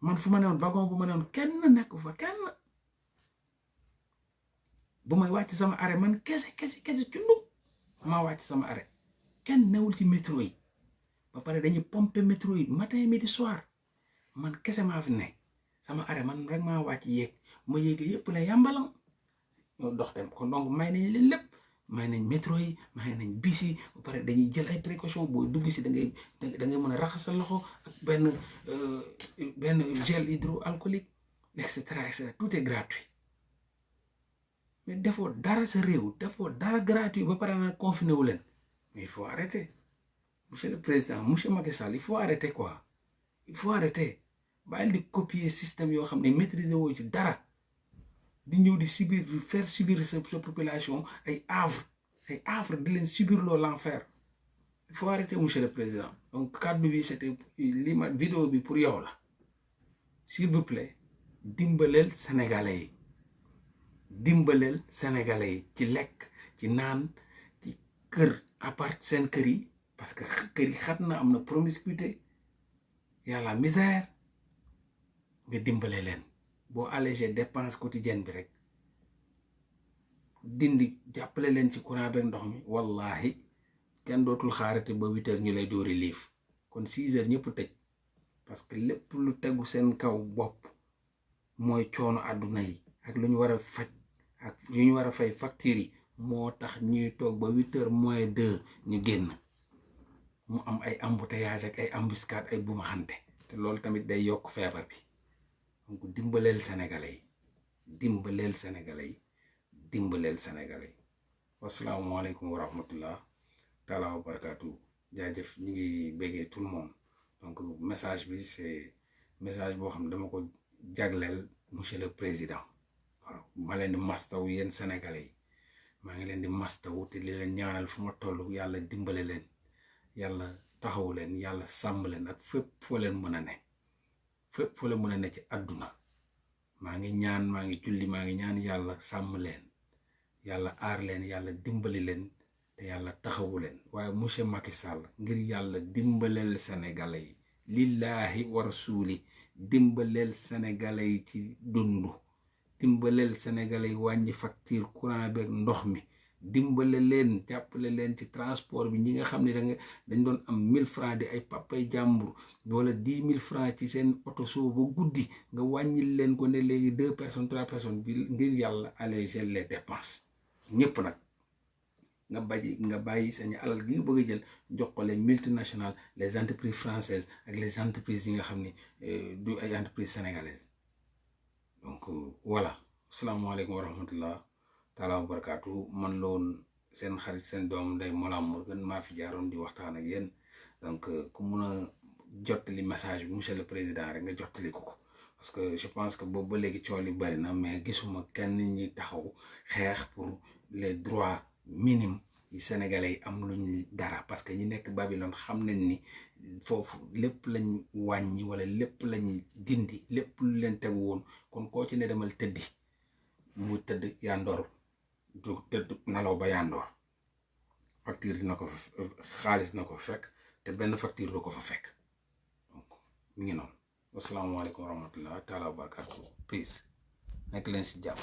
man fu ma ne woon wagon bu ma ne woon kenn nekk fa kenn bu may wàcc sama arrêt man kese cundum maa wàcc sama arrêt kenn newul ci métro yi ba pare dañuy pomper métro yi matin midi soir man kese maa fi ne sama arrêt man rek maa wàcc yéeg ma yéegee yëpp la yàmbalam ñoo dox dem kon donc may nañ leen lépp may nañ métro yi may nañ bis yi ba pare dañuy jël ay précautions booy dugg si da ngay mën a raxas sa loxo ak benn gel hydroalcoolique et cetera tout est gratuit mais defoo dara sa réew defoo dara gratuit ba pare na confiné wu leen mais il faut arrêter monsieur le président monsieur Macky Sall il faut arrêter quoi il faut arrêter bàyyil di copier système yoo xam ne maîtriser woo ci dara di ñëw di subir di faire subir sa population ay havre di leen subir loo l'enfer il faut arrêter monsieur le président donc kàddu bi c'était li ma vidéo bi pour yow la s'il vous plaît dimbaleel sénégalais yi ci lekk ci naan ci kër à part seen kër yi parce que kër yi xat na am na promiscuité y a la misère nga dimbale leen boo allégé dépense quotidienne bi rek dindi jàppale leen ci courant beeg ndox mi wallahi kenn dootul xaarate ba 8 heures ñu lay dóori liif kon 6 heures ñëpp tëj parce que lépp lu tegu seen kaw bopp mooy coono àdduna yi ak lu ñu war a faj ak yu ñu war a fay factures yi moo tax ñuy toog ba 8 heures moins 2 ñu génn mu am ay embouteillage ak ay embuscade ay bumaxante te loolu tamit day yokk feebar bi donc dimbaleel sénégalais yi wasalaamualeykum wa rahmatullah taala wa barakatu jaajëf ñi ngi béggee tout le monde donc message bi c'est message boo xam ne dama ko jagleel monsieur le président waaw ma leen di mastaw yéen sénégalais yi maa ngi leen di mastaw te li leen ñaanal fu ma toll yàlla dimbale leen yàlla taxawu leen yàlla sàmm leen ak fépp foo leen mën a ne ci àdduna maa ngi julli maa ngi ñaan yàlla sàmm leen yàlla aar leen yàlla dimbali leen te yàlla taxawu leen waaye monsieur Macky Sall ngir yàlla dimbaleel sénégalais yi lillahi wa rasuli dimbaleel sénégalais yi ci dundu dimbaleel sénégalais yi wàññi facture courant beeg ndox mi dimbale leen jàppale leen ci transport bi ñi nga xam ne dañ doon am 1000 francs di ay papay jàmbur wala 10 000 francs ci seen oto soo ba guddi nga wàññil leen ko ne léegi 2 personnes 3 personnes bi ngir yàlla alléger les dépenses ñëpp nag nga bàyyi sañu alal gi nga bëgg a jël jox ko les multinationales les entreprises françaises ak les entreprises yi nga xam ne du ay entreprises sénégalaises donc voilà asalaamaaleykum wa rahmatullah taala wa barakaatu man la woon seen xarit seen doom Ndeye Mollah Morgun maa fi jaaroon di waxtaan ak yéen donc ku mun a jottali message bi monsieur le président rek nga jottali ko parce que je pense que boobu ba léegi coow li bari na mais gisuma kenn ñi taxaw xeex pour les droits minimes yi Sénégalais yi am luñ dara parce que ñi nekk Babylone xam nañ ni foofu lépp lañ wàññi wala lépp lañ dindi lépp lu leen teg woon kon koo ci ne demal tëddi mu tëdd yandoor du tëdd nalaw ba yandoor facture dina ko fa xaalis dina ko fekk te benn facture du ko fa fekk donc mi ngi noonu wasalaamaaleykum wa rahmatullah taala wa barakatu peace nekk leen si jàmm